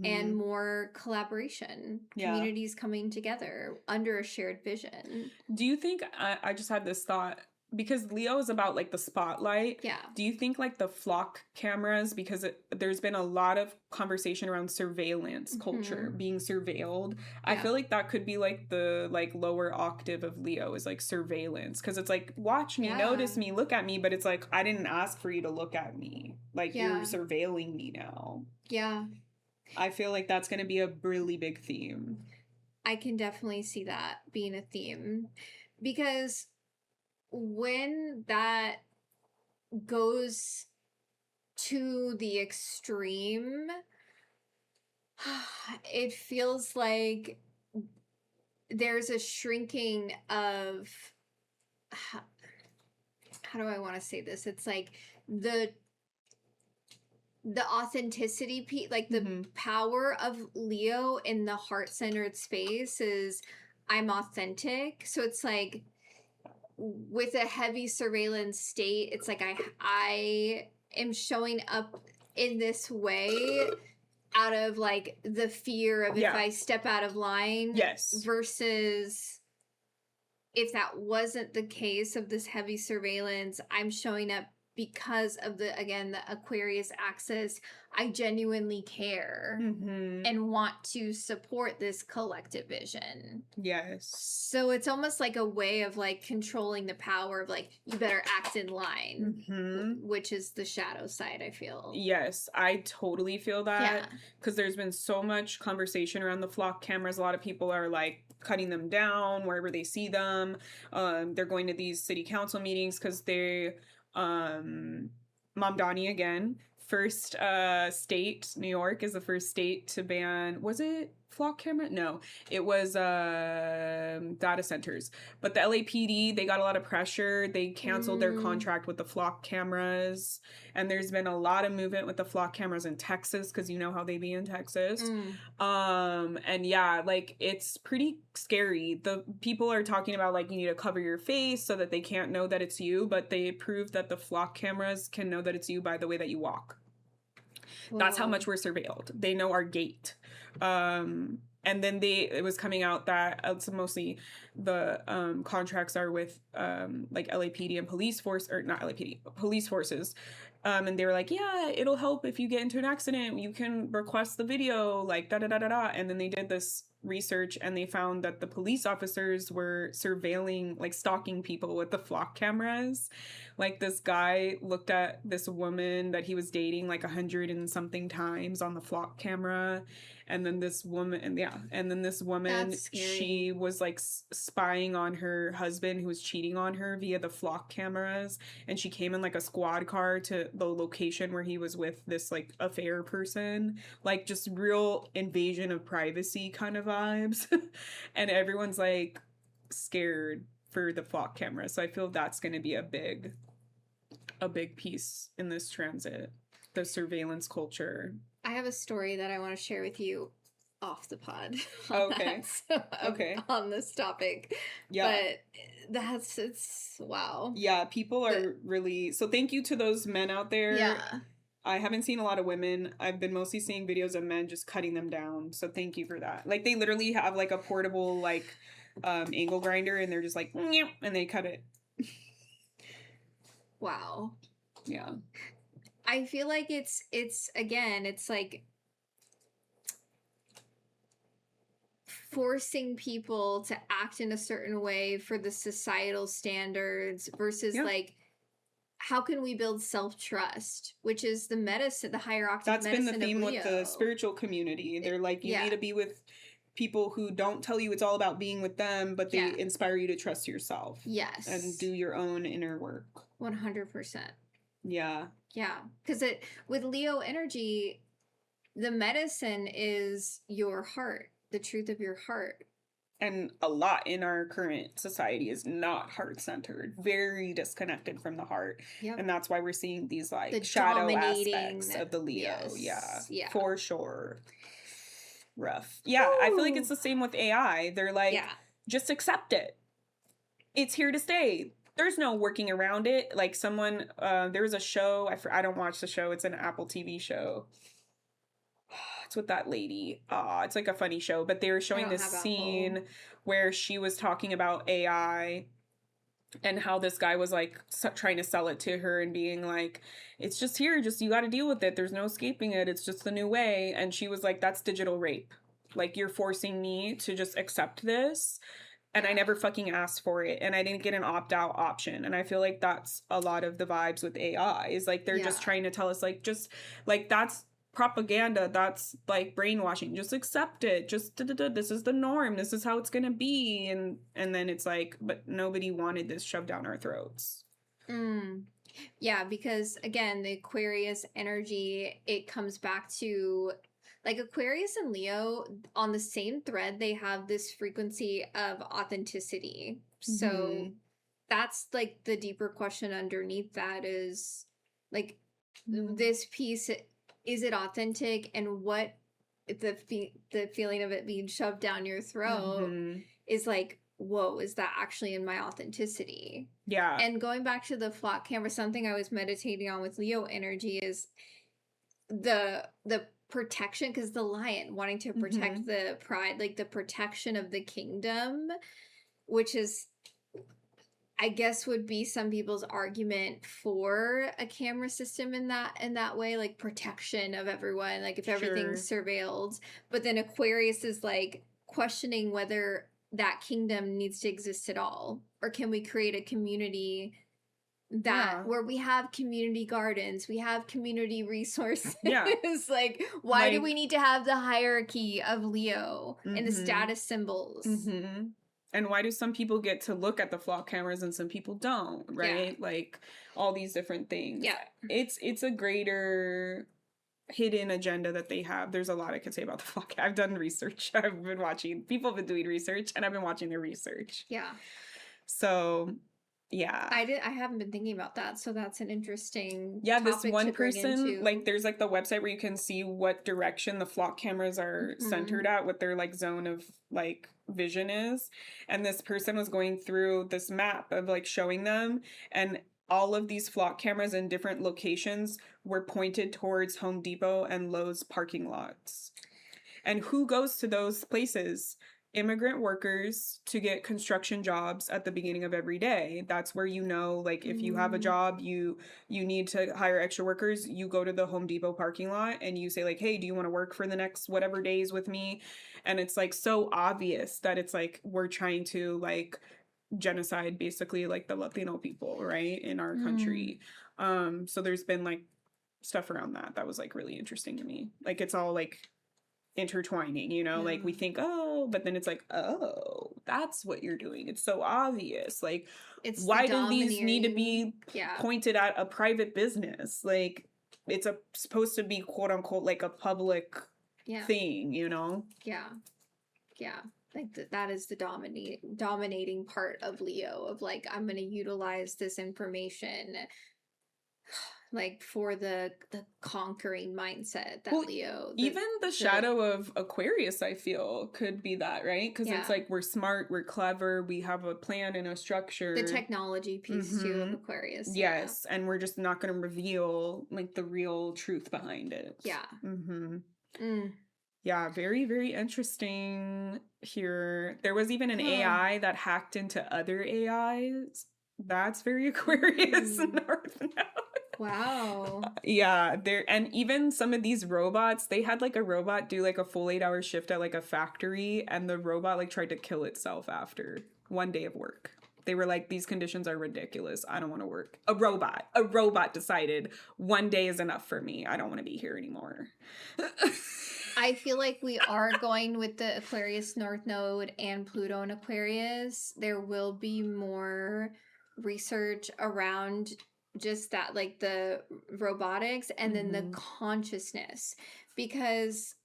and more collaboration. Communities coming together under a shared vision. Do you think, I just had this thought, because Leo is about like the spotlight. Yeah. Do you think like the flock cameras, because there's been a lot of conversation around surveillance culture, being surveilled. I feel like that could be like the like lower octave of Leo is like surveillance, because it's like, watch me, notice me, look at me, but it's like, I didn't ask for you to look at me. Like you're surveilling me now. Yeah. I feel like that's going to be a really big theme. I can definitely see that being a theme, because when that goes to the extreme, it feels like there's a shrinking of, how do I want to say this? It's like the authenticity, like the power of Leo in the heart-centered space is, I'm authentic. So it's like, with a heavy surveillance state, it's like I am showing up in this way out of like the fear of if I step out of line. Yes. Versus if that wasn't the case of this heavy surveillance, I'm showing up because of the Aquarius axis. I genuinely care and want to support this collective vision. Yes. So it's almost like a way of like controlling the power of like, you better act in line, which is the shadow side, I feel. Yes, I totally feel that, because there's been so much conversation around the flock cameras. A lot of people are like cutting them down wherever they see them. They're going to these city council meetings because they Mamdani again, first state, New York is the first state to ban, was it flock camera? No, it was data centers. But the LAPD, they got a lot of pressure. They canceled their contract with the flock cameras. And there's been a lot of movement with the flock cameras in Texas, because you know how they be in Texas. And yeah, like it's pretty scary. The people are talking about like, you need to cover your face so that they can't know that it's you, but they proved that the flock cameras can know that it's you by the way that you walk. Whoa. That's how much we're surveilled. They know our gait. And then it was coming out that it's mostly the contracts are with like LAPD and police force, or not LAPD, police forces. And they were like, yeah, it'll help if you get into an accident. You can request the video, like da da da da da. And then they did this research and they found that the police officers were surveilling, like stalking people with the flock cameras. Like this guy looked at this woman that he was dating like 100 and something times on the flock camera. And then this woman, she was like spying on her husband who was cheating on her via the flock cameras. And she came in like a squad car to the location where he was with this like affair person. Like just real invasion of privacy kind of vibes. And everyone's like scared for the flock camera. So I feel that's going to be a big piece in this transit. The surveillance culture. I have a story that I want to share with you off the pod. Okay. Okay. On this topic. Yeah. But it's wow. Yeah, people are really... So thank you to those men out there. Yeah. I haven't seen a lot of women. I've been mostly seeing videos of men just cutting them down. So thank you for that. Like they literally have like a portable like angle grinder and they're just like, and they cut it. Wow. Yeah. I feel like it's again, it's like forcing people to act in a certain way for the societal standards versus like, how can we build self-trust, which is the medicine, the hierarchy. That's been the theme with the spiritual community. They're like, you need to be with people who don't tell you it's all about being with them, but they inspire you to trust yourself. Yes. And do your own inner work. 100%. Yeah. Yeah. Because with Leo energy, the medicine is your heart, the truth of your heart. And a lot in our current society is not heart-centered, very disconnected from the heart. Yep. And that's why we're seeing these like the shadow aspects of the Leo. Yes. Yeah, for sure. Rough. Yeah, I feel like it's the same with AI. They're like, just accept it. It's here to stay. There's no working around it. Like someone, there was a show, I don't watch the show, it's an Apple TV show. It's with that lady. It's like a funny show, but they were showing this scene where she was talking about AI and how this guy was like trying to sell it to her and being like, it's just here, just you got to deal with it. There's no escaping it. It's just the new way. And she was like, that's digital rape. Like you're forcing me to just accept this. And I never fucking asked for it. And I didn't get an opt-out option. And I feel like that's a lot of the vibes with AI is like, they're just trying to tell us like, just like, that's propaganda, that's like brainwashing, just accept it, just this is the norm, this is how it's gonna be, and then it's like, but nobody wanted this shoved down our throats. Yeah, because again, the Aquarius energy, it comes back to like Aquarius and Leo on the same thread, they have this frequency of authenticity. So that's like the deeper question underneath that is like this piece, is it authentic, and what the feeling of it being shoved down your throat is like, whoa, is that actually in my authenticity? Yeah. And going back to the flock camera, something I was meditating on with Leo energy is the protection, because the lion wanting to protect the pride, like the protection of the kingdom, which is, I guess, would be some people's argument for a camera system in that way, like protection of everyone, like if everything's surveilled. But then Aquarius is like questioning whether that kingdom needs to exist at all, or can we create a community that where we have community gardens, we have community resources. Like, why do we need to have the hierarchy of Leo and the status symbols? And why do some people get to look at the flock cameras and some people don't, right? Like all these different things. Yeah. It's a greater hidden agenda that they have. There's a lot I could say about the flock. I've done research. I've been watching. People have been doing research and I've been watching their research. Yeah. So, yeah. I haven't been thinking about that. So that's an interesting this one person, like there's like the website where you can see what direction the flock cameras are centered at, what their like zone of like vision is. And this person was going through this map of like showing them, and all of these flock cameras in different locations were pointed towards Home Depot and Lowe's parking lots. And who goes to those places? Immigrant workers to get construction jobs at the beginning of every day. That's where, you know, like if you have a job, you need to hire extra workers, you go to the Home Depot parking lot and you say like, hey, do you want to work for the next whatever days with me? And it's like so obvious that it's like we're trying to like genocide basically like the Latino people, right, in our country. So there's been like stuff around that was like really interesting to me. Like it's all like intertwining, you know, like we think, oh, but then it's like, oh, that's what you're doing. It's so obvious. Like, it's why do these need to be pointed at a private business? Like, it's supposed to be quote unquote like a public thing, you know? Yeah. Like that is the dominating part of Leo, of like, I'm going to utilize this information like for the conquering mindset that Leo, even the shadow of Aquarius, I feel could be that, right? Because it's like we're smart, we're clever, we have a plan and a structure. The technology piece too of Aquarius. Yes, and we're just not going to reveal like the real truth behind it. Yeah, very, very interesting here. There was even an AI that hacked into other AIs. That's very Aquarius North Node. Wow. Yeah, and even some of these robots, they had like a robot do like a full 8-hour shift at like a factory, and the robot like tried to kill itself after one day of work. They were like, these conditions are ridiculous. I don't want to work. A robot decided one day is enough for me. I don't want to be here anymore. I feel like we are going with the Aquarius North Node and Pluto in Aquarius. There will be more research around just that, like the robotics and then the consciousness, because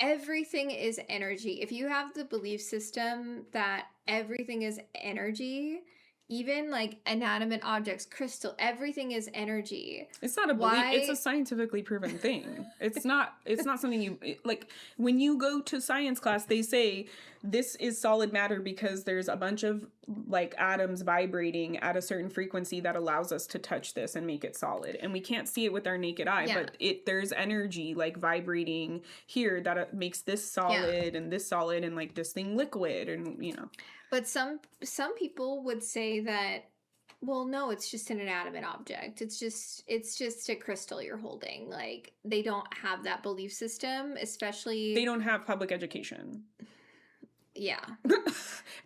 everything is energy. If you have the belief system that everything is energy, even like inanimate objects, crystal, everything is energy. It's not a belief, it's a scientifically proven thing. It's not something you like. When you go to science class, they say this is solid matter because there's a bunch of like atoms vibrating at a certain frequency that allows us to touch this and make it solid. And we can't see it with our naked eye, but there's energy like vibrating here that makes this solid and this solid and like this thing liquid, and you know. But some people would say that, well, no, it's just an inanimate object. It's just a crystal you're holding. Like, they don't have that belief system, especially... They don't have public education. Yeah.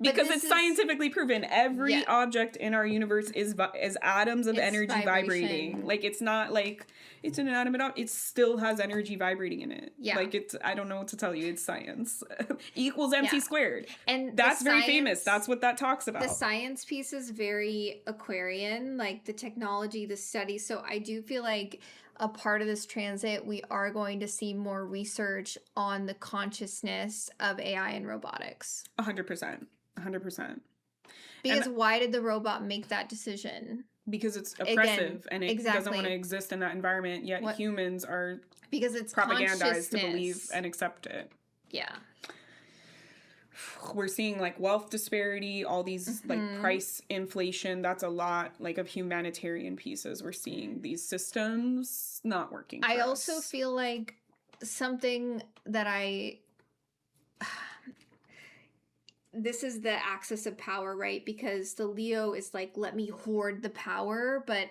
Because it's scientifically proven. Every object in our universe is atoms of energy vibrating. Like, it's not like it's an inanimate object. It still has energy vibrating in it. Yeah. Like, it's, I don't know what to tell you. It's science. Equals MC squared. And that's very famous. That's what that talks about. The science piece is very Aquarian, like the technology, the study. So I do feel like a part of this transit, we are going to see more research on the consciousness of AI and robotics. 100%. 100%. Because why did the robot make that decision? Because it's oppressive and it doesn't want to exist in that environment, yet humans are propagandized to believe and accept it. Yeah. We're seeing like wealth disparity, all these like price inflation. That's a lot like of humanitarian pieces. We're seeing these systems not working. I also feel like something that this is the axis of power, right? Because the Leo is like, let me hoard the power, but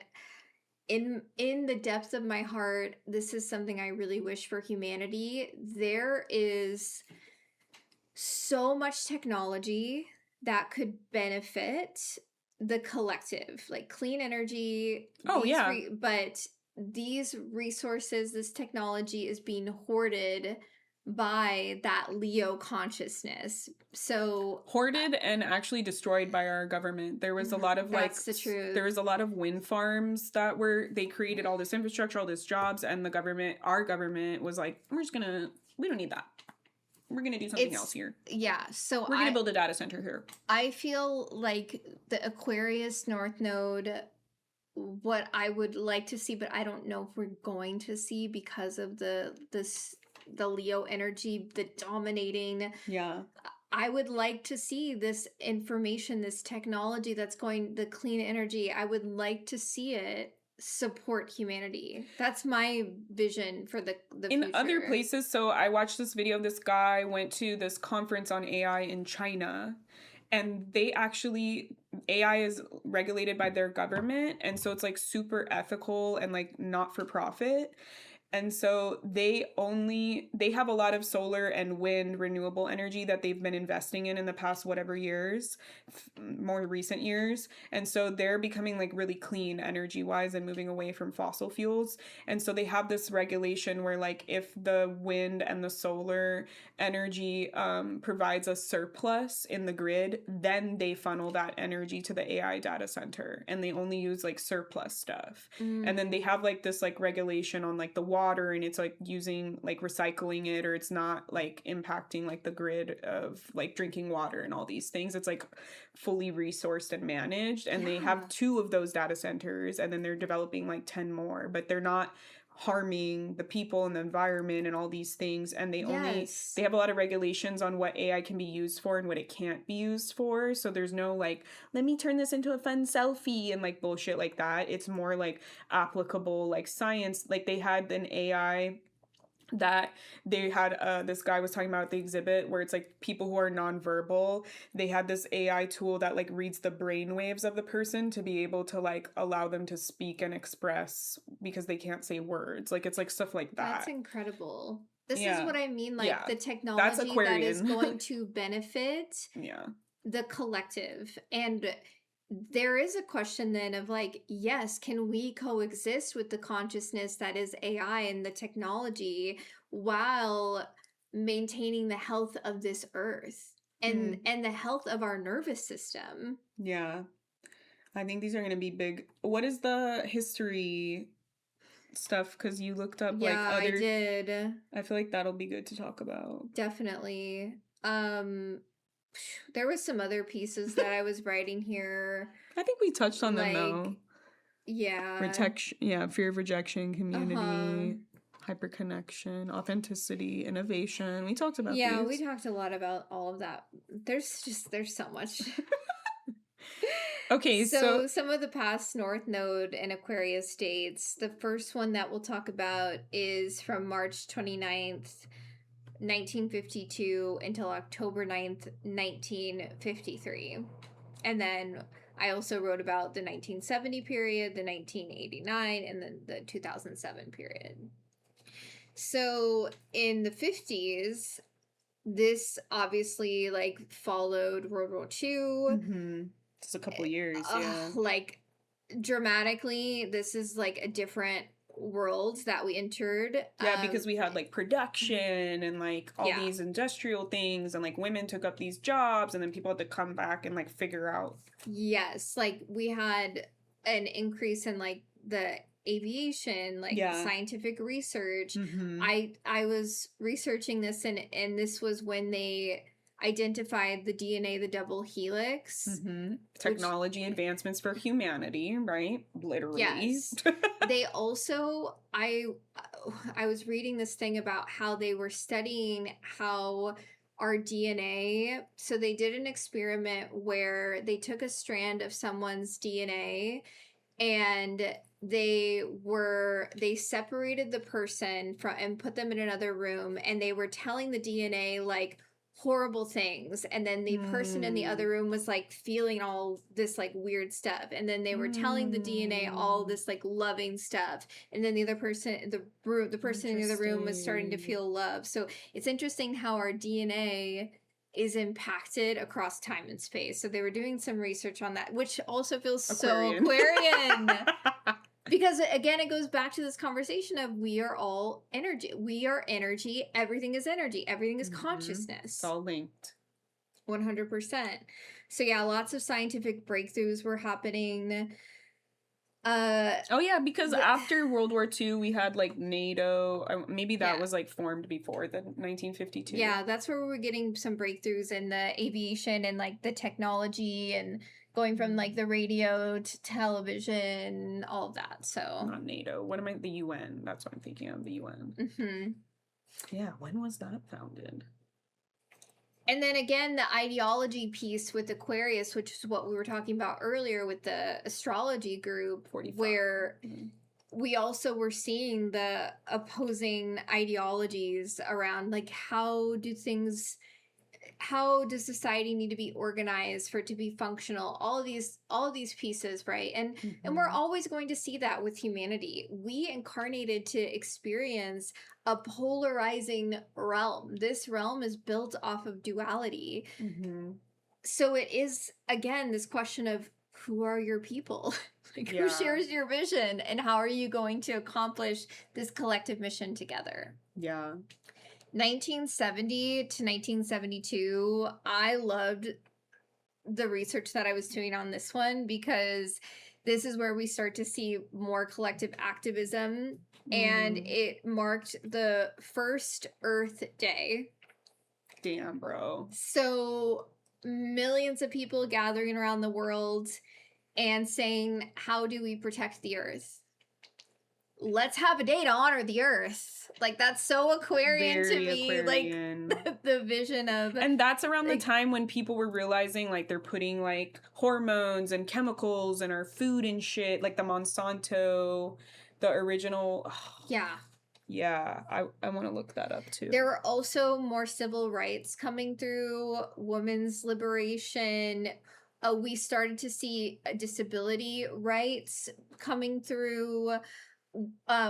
in the depth of my heart, this is something I really wish for humanity. There is so much technology that could benefit the collective, like clean energy. But these resources, this technology is being hoarded by that Leo consciousness. So hoarded and actually destroyed by our government. There was a lot of that's the truth. There was a lot of wind farms that they created all this infrastructure, all this jobs, and our government was like, we don't need that. We're going to do something else here. Yeah. So we're going to build a data center here. I feel like the Aquarius North Node, what I would like to see, but I don't know if we're going to see because of the Leo energy, the dominating. Yeah. I would like to see this information, this technology that's going, the clean energy. I would like to see it support humanity. That's my vision for the in future. other places. So I watched this video of this guy went to this conference on AI in China, and they actually, AI is regulated by their government, and so it's like super ethical and like not for profit. And so they have a lot of solar and wind renewable energy that they've been investing in the past whatever years, more recent years. And so they're becoming like really clean energy wise and moving away from fossil fuels. And so they have this regulation where like if the wind and the solar energy provides a surplus in the grid, then they funnel that energy to the AI data center, and they only use like surplus stuff. And then they have like this like regulation on like the water, and it's like using like recycling it, or it's not like impacting like the grid of like drinking water and all these things. It's like fully resourced and managed, and they have 2 of those data centers, and then they're developing like 10 more, but they're not harming the people and the environment and all these things. And they have a lot of regulations on what AI can be used for and what it can't be used for. So there's no like, let me turn this into a fun selfie and like bullshit like that. It's more like applicable like science. Like they had an AI that they had this guy was talking about at the exhibit where it's like people who are nonverbal, they had this AI tool that like reads the brain waves of the person to be able to like allow them to speak and express because they can't say words. Like it's like stuff like that. That's incredible. This is what I mean, like the technology that is going to benefit the collective. And there is a question then of like, yes, can we coexist with the consciousness that is AI and the technology while maintaining the health of this earth and the health of our nervous system? Yeah. I think these are going to be big. What is the history stuff? Because you looked up like other... I did. I feel like that'll be good to talk about. Definitely. There was some other pieces that I was writing here. I think we touched on them though. Yeah. Fear of rejection, community, hyperconnection, authenticity, innovation. We talked about these. Yeah, we talked a lot about all of that. There's so much. Okay, so some of the past North Node and Aquarius dates. The first one that we'll talk about is from March 29th, 1952 until October 9th, 1953. And then I also wrote about the 1970 period, the 1989, and then the 2007 period. So in the 50s, this obviously like followed World War II. Just a couple years, like dramatically, this is like a different world that we entered. Because we had like production and like all these industrial things, and like women took up these jobs, and then people had to come back and like figure out. Yes, like we had an increase in like the aviation, like scientific research. I was researching this, and this was when they identified the DNA, the double helix. Technology advancements for humanity, right? Literally. Yes. They also, I was reading this thing about how they were studying how our DNA, so they did an experiment where they took a strand of someone's DNA and they separated the person from and put them in another room, and they were telling the DNA like horrible things, and then the person in the other room was like feeling all this like weird stuff, and then they were telling the DNA all this like loving stuff, and then the other person the person in the other room was starting to feel love. So it's interesting how our DNA is impacted across time and space. So they were doing some research on that, which also feels so Aquarian. Because again, it goes back to this conversation of we are all energy. We are energy. Everything is energy. Everything is consciousness. It's all linked. 100%. So yeah, lots of scientific breakthroughs were happening. Because after World War II, we had like NATO. Maybe that was like formed before the 1952. Yeah, that's where we were getting some breakthroughs in the aviation and like the technology and going from like the radio to television, all of that. So not NATO. What am I? The UN. That's what I'm thinking of. The UN. Yeah. When was that founded? And then again, the ideology piece with Aquarius, which is what we were talking about earlier with the astrology group, 45. where we also were seeing the opposing ideologies around, like, how does society need to be organized for it to be functional? All of these pieces, right? And we're always going to see that with humanity. We incarnated to experience a polarizing realm. This realm is built off of duality. So it is, again, this question of, who are your people? Like, who shares your vision, and how are you going to accomplish this collective mission together? 1970 to 1972, I loved the research that I was doing on this one, because this is where we start to see more collective activism, and it marked the first Earth Day. Damn, bro. So millions of people gathering around the world and saying, how do we protect the Earth? Let's have a day to honor the Earth. Like, that's so Aquarian to me. Aquarian. Like, the vision of... And that's around the time when people were realizing, like, they're putting, like, hormones and chemicals in our food and shit. Like, the Monsanto, the original... Yeah, I want to look that up, too. There were also more civil rights coming through, women's liberation. We started to see disability rights coming through.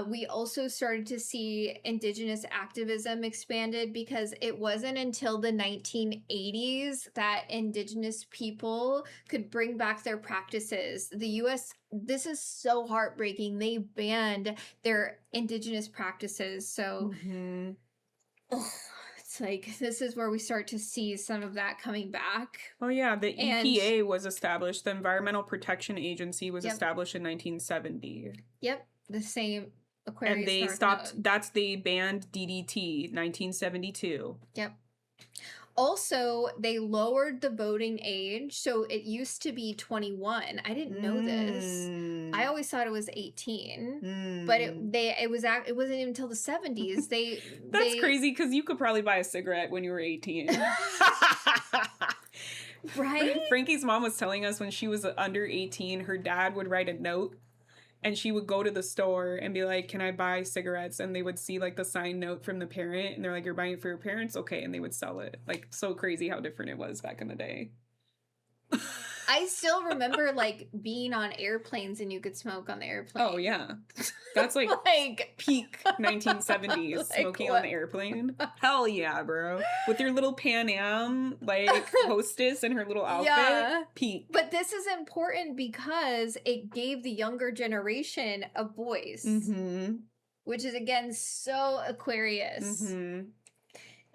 We also started to see indigenous activism expanded, because it wasn't until the 1980s that indigenous people could bring back their practices. The US, this is so heartbreaking. They banned their indigenous practices. So it's like, this is where we start to see some of that coming back. Oh yeah, the EPA was established. The Environmental Protection Agency was established in 1970. Yep. The same Aquarius. And they they banned DDT, 1972. Yep. Also, they lowered the voting age. So it used to be 21. I didn't know this. I always thought it was 18. But it wasn't even until the 70s. That's crazy, because you could probably buy a cigarette when you were 18. Right? Frankie's mom was telling us when she was under 18, her dad would write a note. And she would go to the store and be like, can I buy cigarettes? And they would see, like, the signed note from the parent. And they're like, you're buying it for your parents? Okay. And they would sell it. Like, so crazy how different it was back in the day. I still remember, like, being on airplanes and you could smoke on the airplane. Oh, yeah. That's, like peak 1970s, like, smoking on the airplane. Hell yeah, bro. With your little Pan Am, like, hostess and her little outfit. Yeah. Peak. But this is important because it gave the younger generation a voice. Which is, again, so Aquarius. And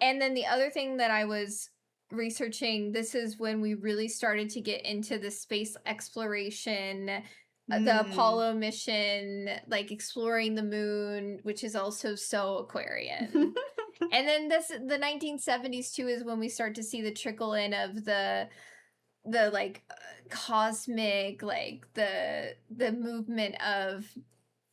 then the other thing that I was researching, this is when we really started to get into the space exploration, the Apollo mission, like exploring the moon, which is also so Aquarian. And then the 1970s too is when we start to see the trickle in of the like cosmic, like the movement of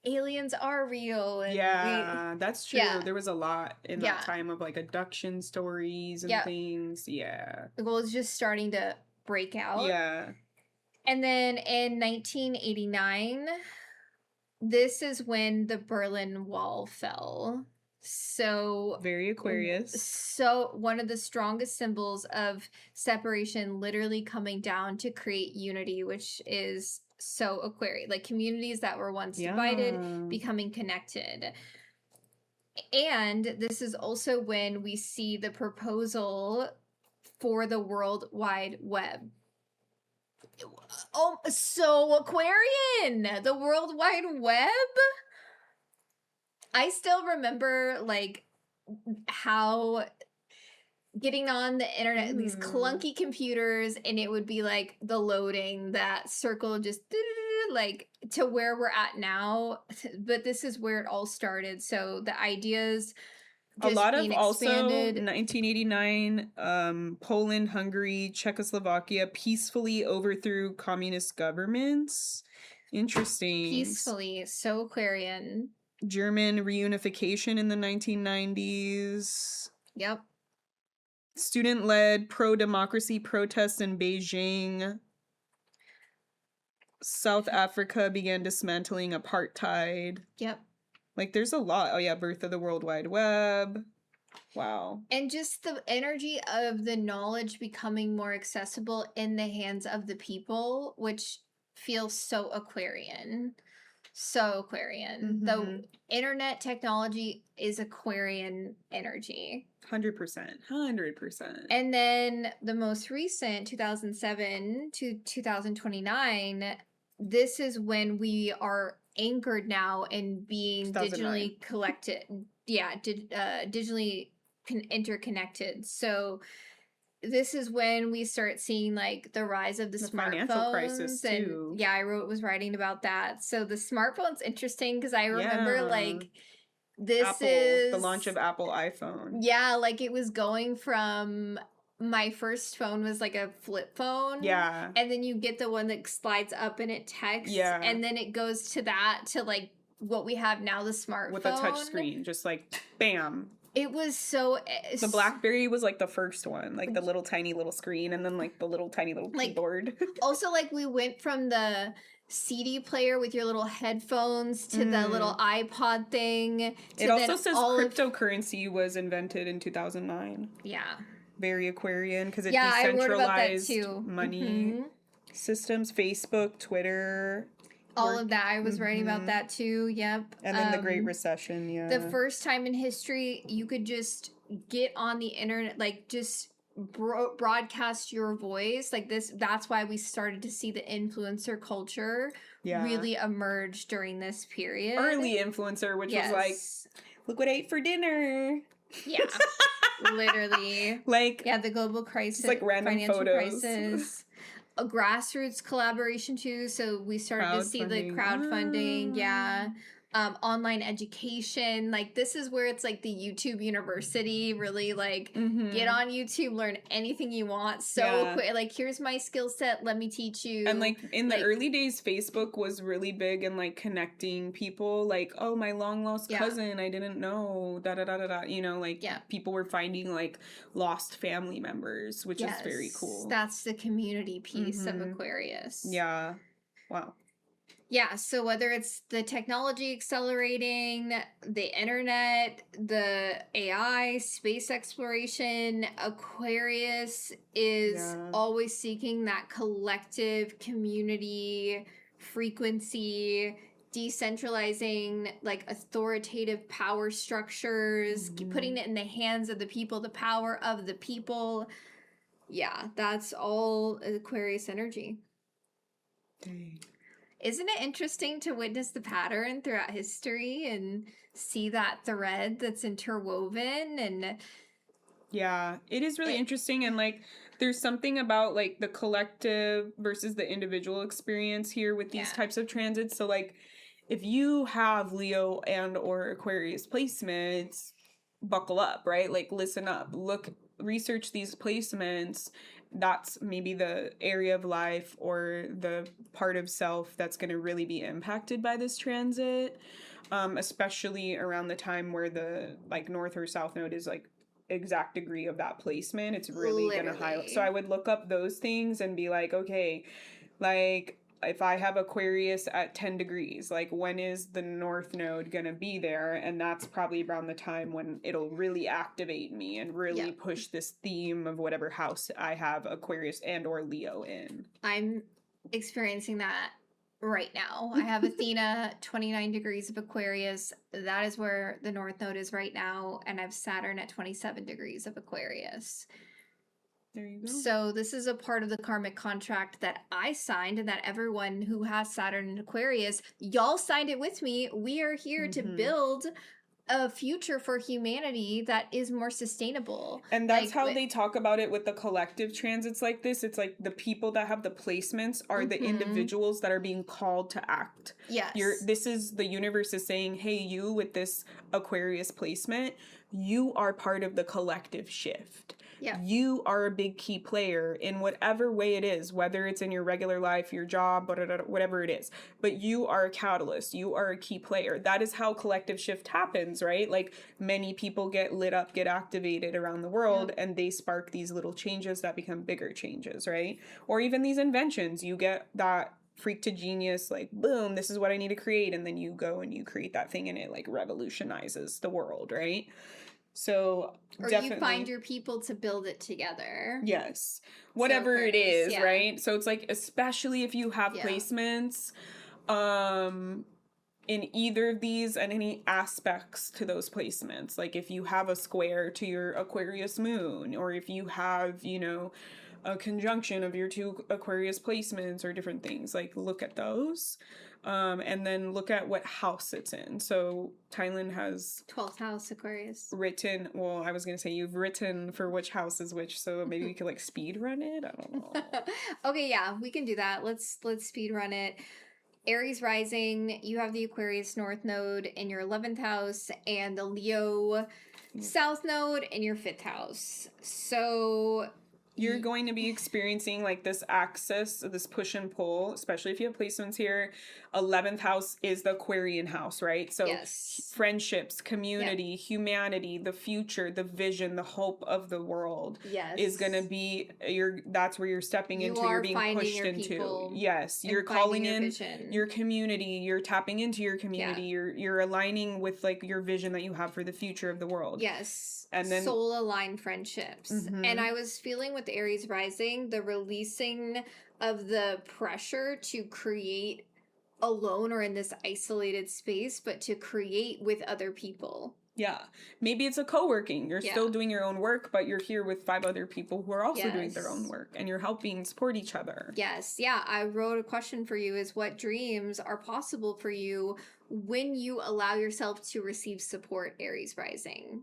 aliens are real. And that's true. Yeah. There was a lot in that time of, like, abduction stories and things. Yeah. The goal is just starting to break out. Yeah. And then in 1989, this is when the Berlin Wall fell. So very Aquarius. So one of the strongest symbols of separation literally coming down to create unity, which is so Aquarius, like communities that were once divided becoming connected. And this is also when we see the proposal for the World Wide Web. Oh, so Aquarian! The World Wide Web? I still remember, like, how getting on the internet, these clunky computers, and it would be like the loading, that circle just like to where we're at now. But this is where it all started. So the ideas just a lot of expanded. Also 1989, Poland, Hungary, Czechoslovakia peacefully overthrew communist governments. Interesting. Peacefully. So Aquarian. German reunification in the 1990s. Yep. Student-led pro-democracy protests in Beijing. South Africa began dismantling apartheid. Yep. Like, there's a lot. Oh, yeah, birth of the World Wide Web. Wow. And just the energy of the knowledge becoming more accessible in the hands of the people, which feels so Aquarian. So Aquarian. Mm-hmm. The internet technology is Aquarian energy. 100%. 100%. And then the most recent, 2007 to 2029, this is when we are anchored now in being digitally collected. Yeah, digitally interconnected. So this is when we start seeing like the rise of the smartphones. Financial crisis too. And yeah, I was writing about that. So the smartphone's interesting because I remember like this is the launch of Apple iPhone. Yeah, like it was going from my first phone was like a flip phone. Yeah. And then you get the one that slides up and it texts. Yeah. And then it goes to that to like what we have now, the smartphone. With a touch screen, just like bam. It was so... The BlackBerry was like the first one, like the little tiny little screen and then like the little tiny little keyboard. Also, like we went from the CD player with your little headphones to the little iPod thing. It also says cryptocurrency was invented in 2009. Yeah. Very Aquarian because it decentralized money systems, Facebook, Twitter... All of that. I was writing about that too. Yep. And then the Great Recession, yeah. The first time in history you could just get on the internet, like just broadcast your voice. Like this, that's why we started to see the influencer culture really emerge during this period. Early influencer, which was like, look what I ate for dinner. Yeah. Literally. Like. Yeah, the global crisis. It's like random financial photos. Crisis. A grassroots collaboration too, so we started to see the crowdfunding. Yeah. Online education, like this is where it's like the YouTube University, really like get on YouTube, learn anything you want quick, like here's my skill set, let me teach you. And like in the early days Facebook was really big in like connecting people, like, oh, my long lost cousin, I didn't know, you know, like people were finding like lost family members, which is very cool. That's the community piece of Aquarius. Yeah. Wow. Yeah, so whether it's the technology accelerating, the internet, the AI, space exploration, Aquarius is always seeking that collective community frequency, decentralizing like authoritative power structures, putting it in the hands of the people, the power of the people. Yeah, that's all Aquarius energy. Dang. Isn't it interesting to witness the pattern throughout history and see that thread that's interwoven? And yeah, it is really interesting. And like, there's something about like the collective versus the individual experience here with these types of transits. So like, if you have Leo and or Aquarius placements, buckle up, right? Like, listen up, research these placements. That's maybe the area of life or the part of self that's going to really be impacted by this transit, especially around the time where the like north or south node is like exact degree of that placement. It's really going to highlight. So I would look up those things and be like, okay, like if I have Aquarius at 10 degrees, like when is the north node going to be there? And that's probably around the time when it'll really activate me and really push this theme of whatever house I have Aquarius and or Leo in. I'm experiencing that right now. I have Athena 29 degrees of Aquarius. That is where the north node is right now. And I have Saturn at 27 degrees of Aquarius. There you go. So this is a part of the karmic contract that I signed and that everyone who has Saturn and Aquarius, y'all signed it with me. We are here to build a future for humanity that is more sustainable. And that's how they talk about it with the collective transits like this. It's like the people that have the placements are the individuals that are being called to act. Yes. This is the universe is saying, hey, you with this Aquarius placement, you are part of the collective shift. Yeah. You are a big key player in whatever way it is, whether it's in your regular life, your job, whatever it is. But you are a catalyst. You are a key player. That is how collective shift happens, right? Like many people get lit up, get activated around the world, and they spark these little changes that become bigger changes, right? Or even these inventions. You get that freak to genius, like, boom, this is what I need to create. And then you go and you create that thing and it like revolutionizes the world, right? So or definitely, you find your people to build it together. Yes. Whatever it is, yeah. right? So it's like, especially if you have placements in either of these and any aspects to those placements. Like if you have a square to your Aquarius moon, or if you have, you know, a conjunction of your two Aquarius placements or different things, like look at those. And then look at what house it's in. So Tylynn has 12th house Aquarius written. Well, I was gonna say you've written for which house is which, so maybe we could like speed run it. I don't know. Okay, yeah, we can do that. Let's speed run it. Aries rising, you have the Aquarius North Node in your 11th house and the Leo South Node in your 5th house. So you're going to be experiencing like this axis, this push and pull, especially if you have placements here. 11th house is the Aquarian house, right? So friendships, community, humanity, the future, the vision, the hope of the world is going to be that's where you're stepping into, you're being pushed into. Yes, you're calling in your community, you're tapping into your community, you're aligning with like your vision that you have for the future of the world. Yes. And then soul aligned friendships. And I was feeling with Aries rising, the releasing of the pressure to create alone or in this isolated space, but to create with other people. Yeah. Maybe it's a co-working. You're still doing your own work, but you're here with 5 other people who are also doing their own work, and you're helping support each other. Yes. Yeah. I wrote a question for you is what dreams are possible for you when you allow yourself to receive support, Aries rising?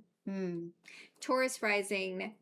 Taurus rising.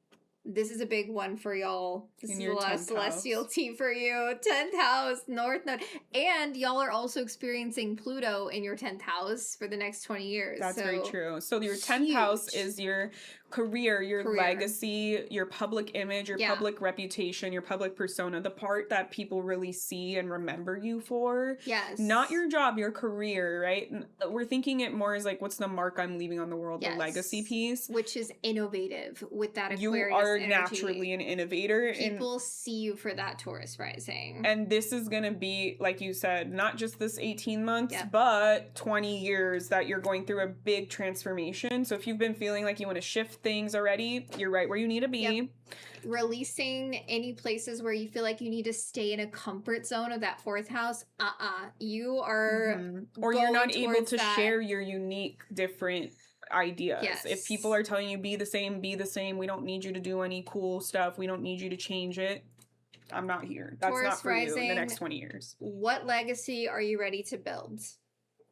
This is a big one for y'all. This is a lot of celestial tea for you. 10th house, North Node. And y'all are also experiencing Pluto in your 10th house for the next 20 years. That's very true. So your 10th house is your career, your legacy, your public image, your public reputation, your public persona, the part that people really see and remember you for. Yes. Not your job, your career, right? We're thinking it more as like, what's the mark I'm leaving on the world, the legacy piece. Which is innovative with that Aquarius You are energy. Naturally an innovator. People see you for that Taurus rising. And this is going to be, like you said, not just this 18 months, but 20 years that you're going through a big transformation. So if you've been feeling like you want to shift things already, you're right where you need to be. Releasing any places where you feel like you need to stay in a comfort zone of that 4th house. You are or you're not able to share your unique different ideas. If people are telling you be the same, we don't need you to do any cool stuff, we don't need you to change it, I'm not here. That's Taurus not for rising, you in the next 20 years. What legacy are you ready to build?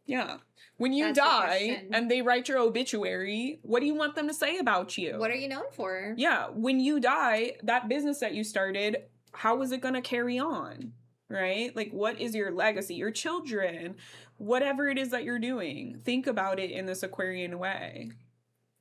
Yeah. When you die and they write your obituary, what do you want them to say about you? What are you known for? Yeah. When you die, that business that you started, how is it going to carry on? Right? Like, what is your legacy? Your children, whatever it is that you're doing, think about it in this Aquarian way.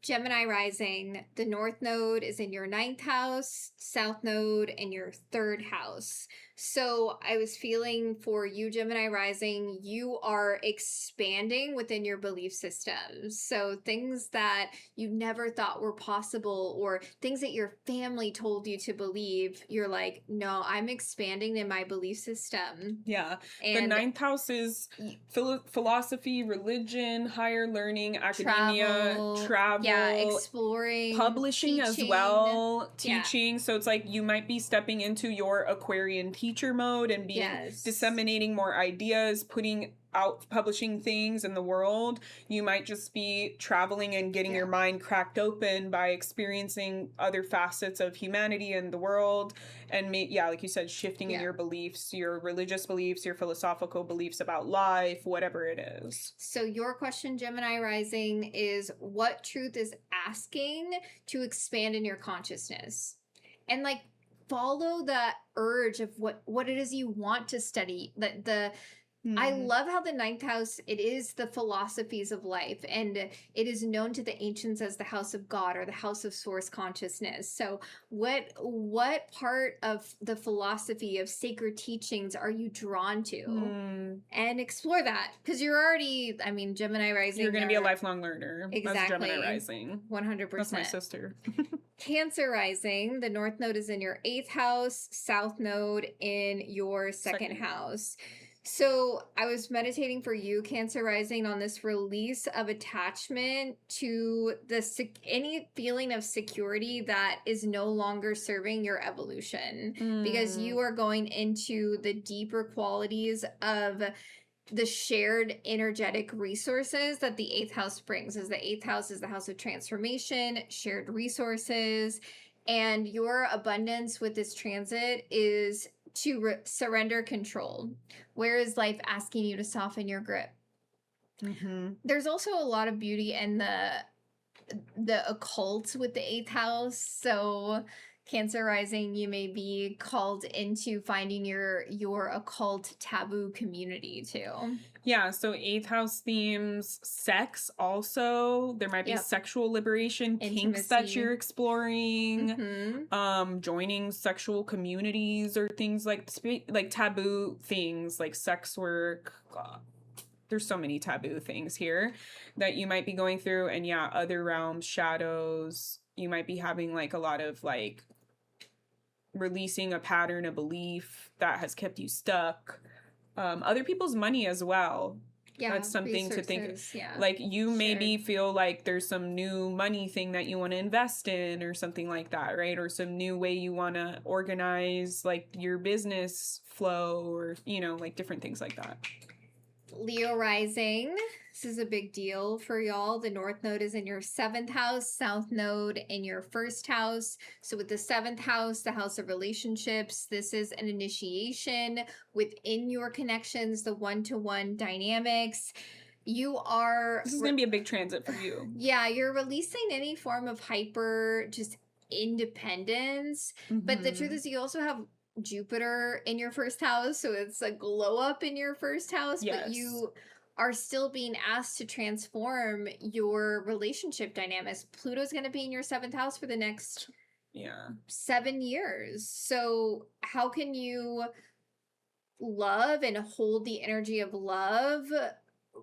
Gemini rising, the North Node is in your 9th house, South Node in your 3rd house. So I was feeling for you, Gemini rising, you are expanding within your belief systems. So things that you never thought were possible or things that your family told you to believe, you're like, no, I'm expanding in my belief system. Yeah. And the 9th house is philosophy, religion, higher learning, academia, travel. Yeah, exploring. Publishing teaching. As well. Teaching. Yeah. So it's like you might be stepping into your Aquarian teacher mode and be disseminating more ideas, putting out publishing things in the world. You might just be traveling and getting your mind cracked open by experiencing other facets of humanity and the world. And like you said, shifting in your beliefs, your religious beliefs, your philosophical beliefs about life, whatever it is. So your question, Gemini rising, is what truth is asking to expand in your consciousness? And like, follow the urge of what it is you want to study. The I love how the ninth house, it is the philosophies of life, and it is known to the ancients as the house of God or the house of source consciousness. So what part of the philosophy of sacred teachings are you drawn to? And explore that, because you're already, I mean, Gemini rising. You're going to be a lifelong learner. Exactly. That's Gemini rising. 100%. That's my sister. Cancer rising, the north node is in your 8th house, south node in your second house. So I was meditating for you, Cancer rising, on this release of attachment to any feeling of security that is no longer serving your evolution, because you are going into the deeper qualities of the shared energetic resources that the 8th house brings. As the 8th house is the house of transformation, shared resources, and your abundance with this transit is to surrender control. Where is life asking you to soften your grip? There's also a lot of beauty in the occult with the 8th house. So Cancer rising, you may be called into finding your occult taboo community too. Yeah, so 8th house themes, sex also. There might be sexual liberation, intimacy, kinks that you're exploring, joining sexual communities or things like taboo things like sex work. There's so many taboo things here that you might be going through, and other realms, shadows. You might be having like a lot of like releasing a pattern of belief that has kept you stuck. Other people's money as well. Yeah, that's something to think. Yeah, like you maybe feel like there's some new money thing that you want to invest in or something like that, right? Or some new way you want to organize like your business flow, or like different things like that. Leo rising. This is a big deal for y'all. The north node is in your 7th house, south node in your 1st house. So with the 7th house, the house of relationships, this is an initiation within your connections, the one-to-one dynamics. This is going to be a big transit for you. Yeah, you're releasing any form of hyper just independence. But the truth is you also have Jupiter in your 1st house, so it's a glow up in your 1st house, but you are still being asked to transform your relationship dynamics. Pluto's going to be in your 7th house for the next 7 years. So how can you love and hold the energy of love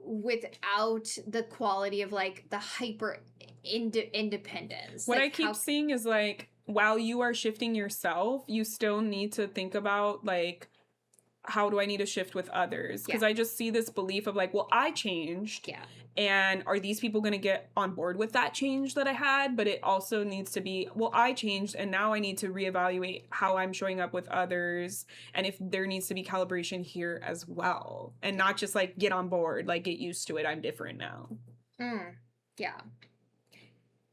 without the quality of like the hyper independence? What I keep seeing is like, while you are shifting yourself, you still need to think about like, how do I need to shift with others? Because I just see this belief of like, well, I changed. Yeah. And are these people going to get on board with that change that I had? But it also needs to be, well, I changed and now I need to reevaluate how I'm showing up with others. And if there needs to be calibration here as well. And not just like get on board, like get used to it. I'm different now. Yeah.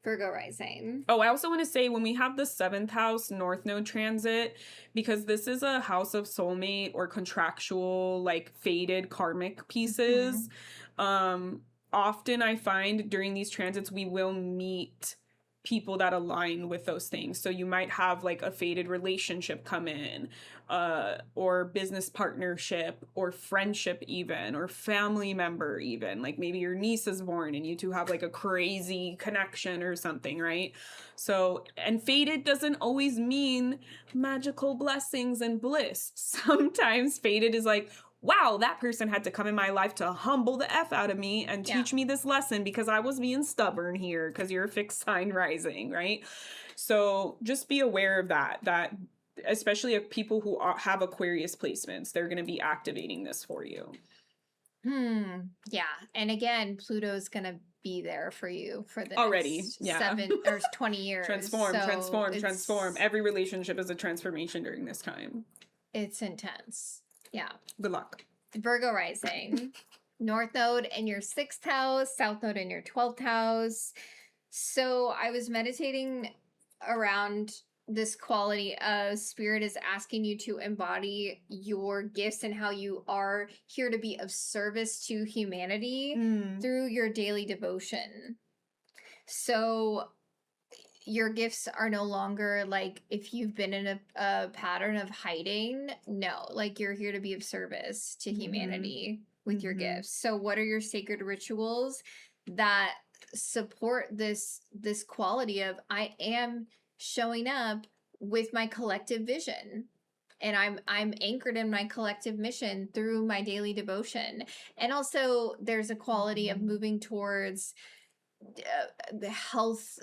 Virgo rising. Oh, I also want to say when we have the 7th house North Node transit, because this is a house of soulmate or contractual, like faded karmic pieces, often I find during these transits we will meet people that align with those things. So you might have like a faded relationship come in, or business partnership, or friendship even, or family member even. Like maybe your niece is born and you two have like a crazy connection or something, right? So, and faded doesn't always mean magical blessings and bliss. Sometimes faded is like, wow, that person had to come in my life to humble the F out of me and teach me this lesson because I was being stubborn here because you're a fixed sign rising, right? So just be aware of that especially if people who have Aquarius placements, they're going to be activating this for you. Yeah. And again, Pluto's going to be there for you for the next 7 or 20 years. Transform. Every relationship is a transformation during this time. It's intense. Yeah. Good luck. Virgo rising. North node in your 6th house, south node in your 12th house. So I was meditating around this quality of spirit is asking you to embody your gifts and how you are here to be of service to humanity through your daily devotion. So your gifts are no longer like if you've been in a pattern of hiding. No, like you're here to be of service to humanity with your gifts. So what are your sacred rituals that support this quality of I am showing up with my collective vision, and I'm anchored in my collective mission through my daily devotion. And also there's a quality of moving towards the health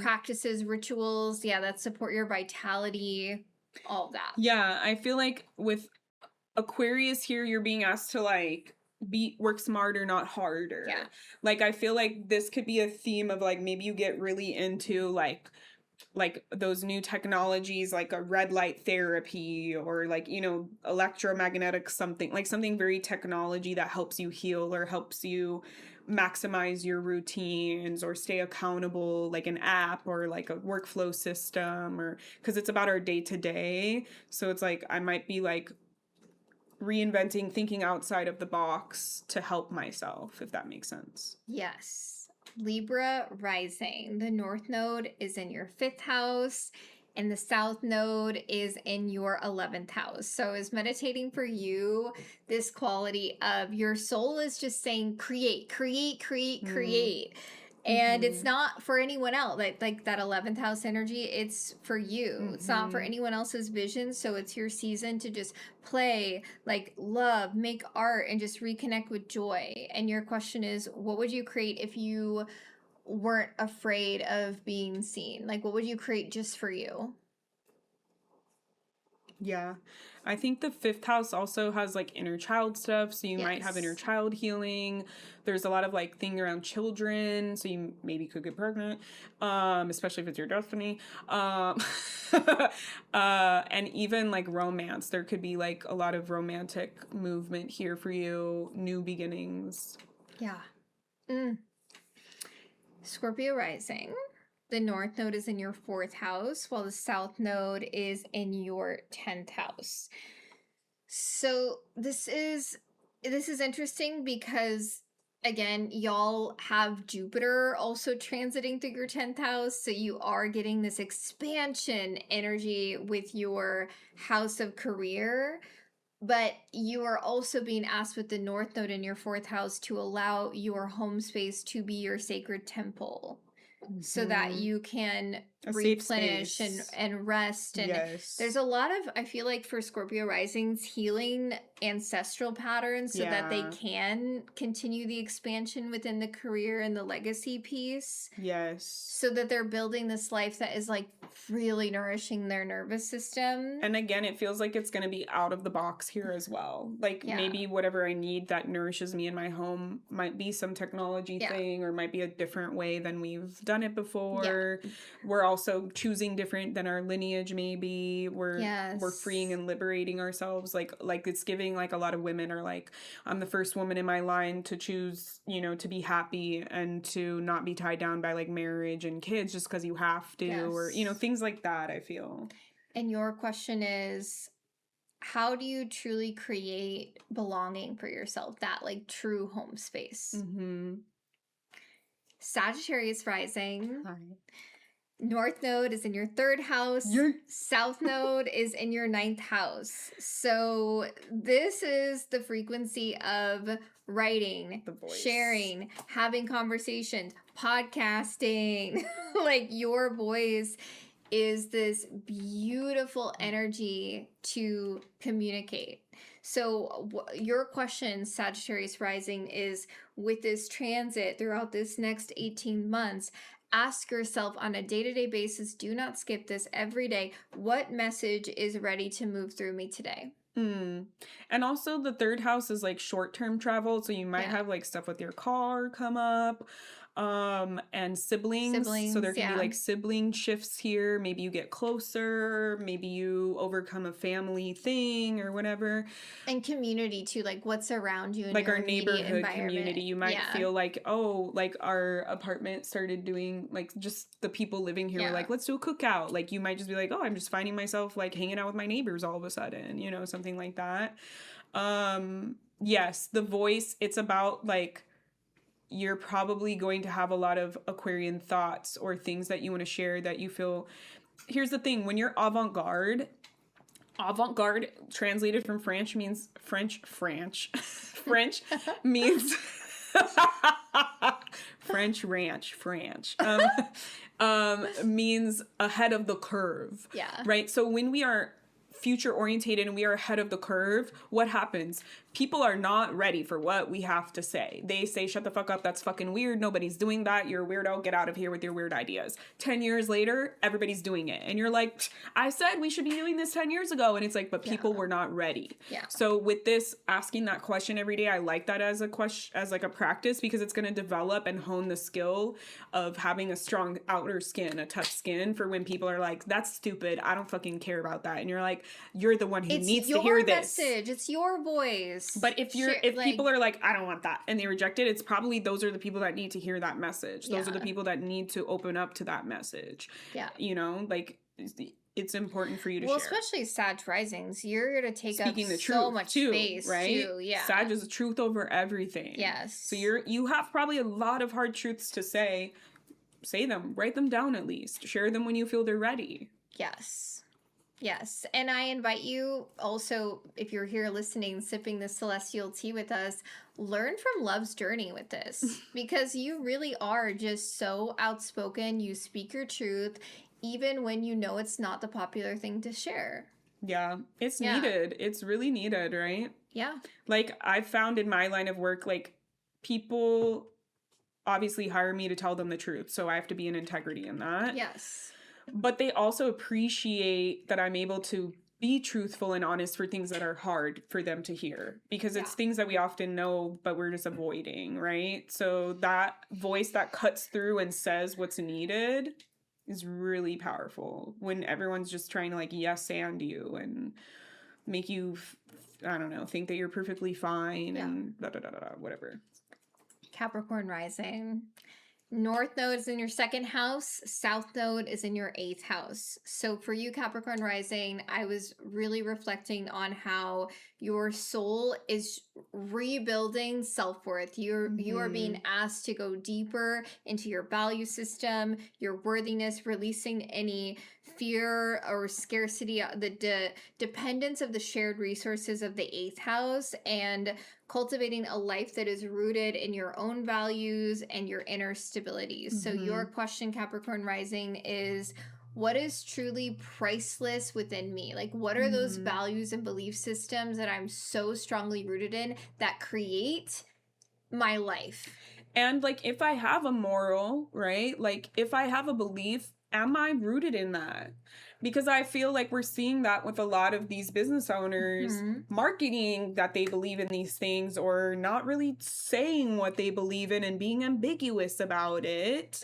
practices, rituals, that support your vitality, all that. Yeah, I feel like with Aquarius here, you're being asked to like work smarter, not harder. Yeah. Like I feel like this could be a theme of like maybe you get really into like those new technologies, like a red light therapy, or like, you know, electromagnetic something, like something very technology that helps you heal or helps you maximize your routines or stay accountable, like an app or like a workflow system, or because it's about our day to day. So it's like I might be like reinventing, thinking outside of the box to help myself, if that makes sense. Yes. Libra rising. The North Node is in your 5th house, and the South Node is in your 11th house. So is meditating for you this quality of your soul is just saying create, create, create, create. And it's not for anyone else. Like that 11th house energy, it's for you. It's not for anyone else's vision. So it's your season to just play, like love, make art, and just reconnect with joy. And your question is, what would you create if you weren't afraid of being seen? Like, what would you create just for you? Yeah. I think the 5th house also has like inner child stuff. So you might have inner child healing. There's a lot of like thing around children. So you maybe could get pregnant, especially if it's your destiny. And even like romance. There could be like a lot of romantic movement here for you. New beginnings. Yeah. Scorpio rising. The North Node is in your 4th house, while the South Node is in your 10th house. So this is interesting because, again, y'all have Jupiter also transiting through your 10th house, so you are getting this expansion energy with your house of career. But you are also being asked with the North Node in your 4th house to allow your home space to be your sacred temple. So that you can replenish and rest. And there's a lot of, I feel like for Scorpio risings, healing ancestral patterns so that they can continue the expansion within the career and the legacy piece. Yes. So that they're building this life that is like really nourishing their nervous system. And again, it feels like it's going to be out of the box here as well. Like maybe whatever I need that nourishes me in my home might be some technology thing, or might be a different way than we've done it before. We're also choosing different than our lineage. Maybe we're freeing and liberating ourselves. Like it's giving like a lot of women are like, I'm the first woman in my line to choose, you know, to be happy and to not be tied down by like marriage and kids just because you have to, or, you know, things like that, I feel. And your question is, how do you truly create belonging for yourself, that like true home space? Sagittarius rising. Hi. North Node is in your 3rd house. South Node is in your 9th house. So this is the frequency of writing, sharing, having conversations, podcasting. Like your voice is this beautiful energy to communicate. So your question, Sagittarius rising, is with this transit throughout this next 18 months, ask yourself on a day-to-day basis, do not skip this every day, what message is ready to move through me today? And also the 3rd house is like short-term travel. So you might have like stuff with your car come up. And siblings. So there can be like sibling shifts here. Maybe you get closer. Maybe you overcome a family thing or whatever. And community too, like what's around you in like your our neighborhood community. You might feel like, oh, like our apartment started doing like just the people living here were like, let's do a cookout. Like you might just be like, oh, I'm just finding myself like hanging out with my neighbors all of a sudden, you know, something like that. Yes, the voice, it's about like you're probably going to have a lot of Aquarian thoughts or things that you want to share that you feel. Here's the thing, when you're avant-garde translated from French means French means French ranch means ahead of the curve. Yeah. Right? So when we are future orientated and we are ahead of the curve, what happens? People are not ready for what we have to say. They say, shut the fuck up, that's fucking weird, nobody's doing that, you're a weirdo, get out of here with your weird ideas. 10 years later, everybody's doing it. And you're like, I said we should be doing this 10 years ago. And it's like, but people were not ready. Yeah. So with this, asking that question every day, I like that as a question, as like a practice, because it's going to develop and hone the skill of having a strong outer skin, a tough skin for when people are like, that's stupid, I don't fucking care about that. And you're like, you're the one who needs to hear this. It's your voice. But if people are like, I don't want that, and they reject it, it's probably those are the people that need to hear that message. Those are the people that need to open up to that message. Yeah. You know, like, it's important for you to share. Well, especially Sag risings, you're going to take Speaking up the so truth, much too, space, right? too. Yeah. Sag is the truth over everything. Yes. So you have probably a lot of hard truths to say. Say them. Write them down at least. Share them when you feel they're ready. Yes. Yes. And I invite you also, if you're here listening, sipping the celestial tea with us, learn from Love's journey with this, because you really are just so outspoken. You speak your truth, even when you know it's not the popular thing to share. Yeah. It's needed. It's really needed, right? Yeah. Like, I've found in my line of work, like, people obviously hire me to tell them the truth. So I have to be in integrity in that. Yes. But they also appreciate that I'm able to be truthful and honest for things that are hard for them to hear, because it's things that we often know, but we're just avoiding, right? So that voice that cuts through and says what's needed is really powerful when everyone's just trying to like yes and you and make you, I don't know, think that you're perfectly fine and whatever. Capricorn rising. North node is in your second house. South node is in your 8th house. So for you, Capricorn rising, I was really reflecting on how your soul is rebuilding self-worth. You are being asked to go deeper into your value system, your worthiness, releasing any fear or scarcity, the dependence of the shared resources of the 8th house, and cultivating a life that is rooted in your own values and your inner stability. So your question, Capricorn rising, is what is truly priceless within me? Like, what are those values and belief systems that I'm so strongly rooted in that create my life? And like, if I have a moral, right? Like, if I have a belief, am I rooted in that? Because I feel like we're seeing that with a lot of these business owners marketing that they believe in these things, or not really saying what they believe in and being ambiguous about it,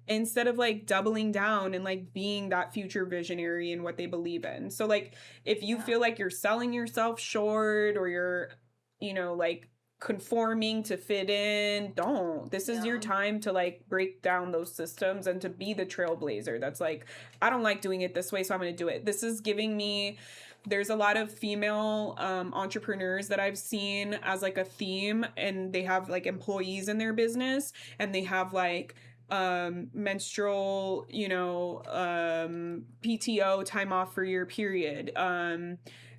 instead of like doubling down and like being that future visionary in what they believe in. So like, if you feel like you're selling yourself short, or you're, you know, like conforming to fit in, don't. This is your time to like break down those systems and to be the trailblazer that's like, I don't like doing it this way, so I'm going to do it. This is giving me, there's a lot of female entrepreneurs that I've seen as like a theme, and they have like employees in their business, and they have like menstrual, you know, PTO, time off for your period.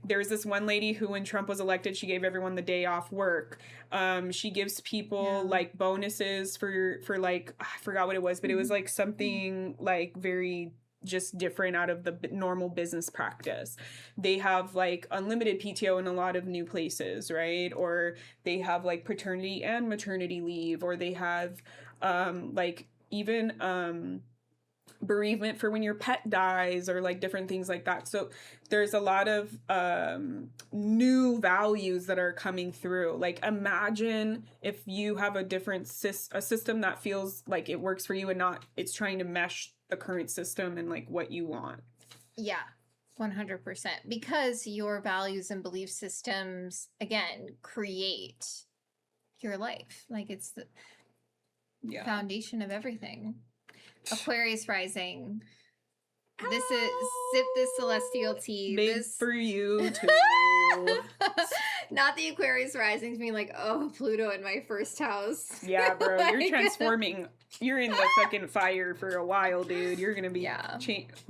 There's this one lady who, when Trump was elected, she gave everyone the day off work. She gives people like bonuses for like, I forgot what it was, but it was like something like very just different out of the normal business practice. They have like unlimited PTO in a lot of new places, right? Or they have like paternity and maternity leave, or they have like even bereavement for when your pet dies, or like different things like that. So there's a lot of new values that are coming through. Like, imagine if you have a different a system that feels like it works for you, and not it's trying to mesh the current system and like what you want. Yeah, 100%. Because your values and belief systems, again, create your life. Like, it's the foundation of everything. Aquarius rising. This is Sip This Celestial Tea. Made for you too. Not the Aquarius risings being like, oh, Pluto in my first house. Yeah, bro, like, you're transforming. You're in the fucking fire for a while, dude. You're gonna be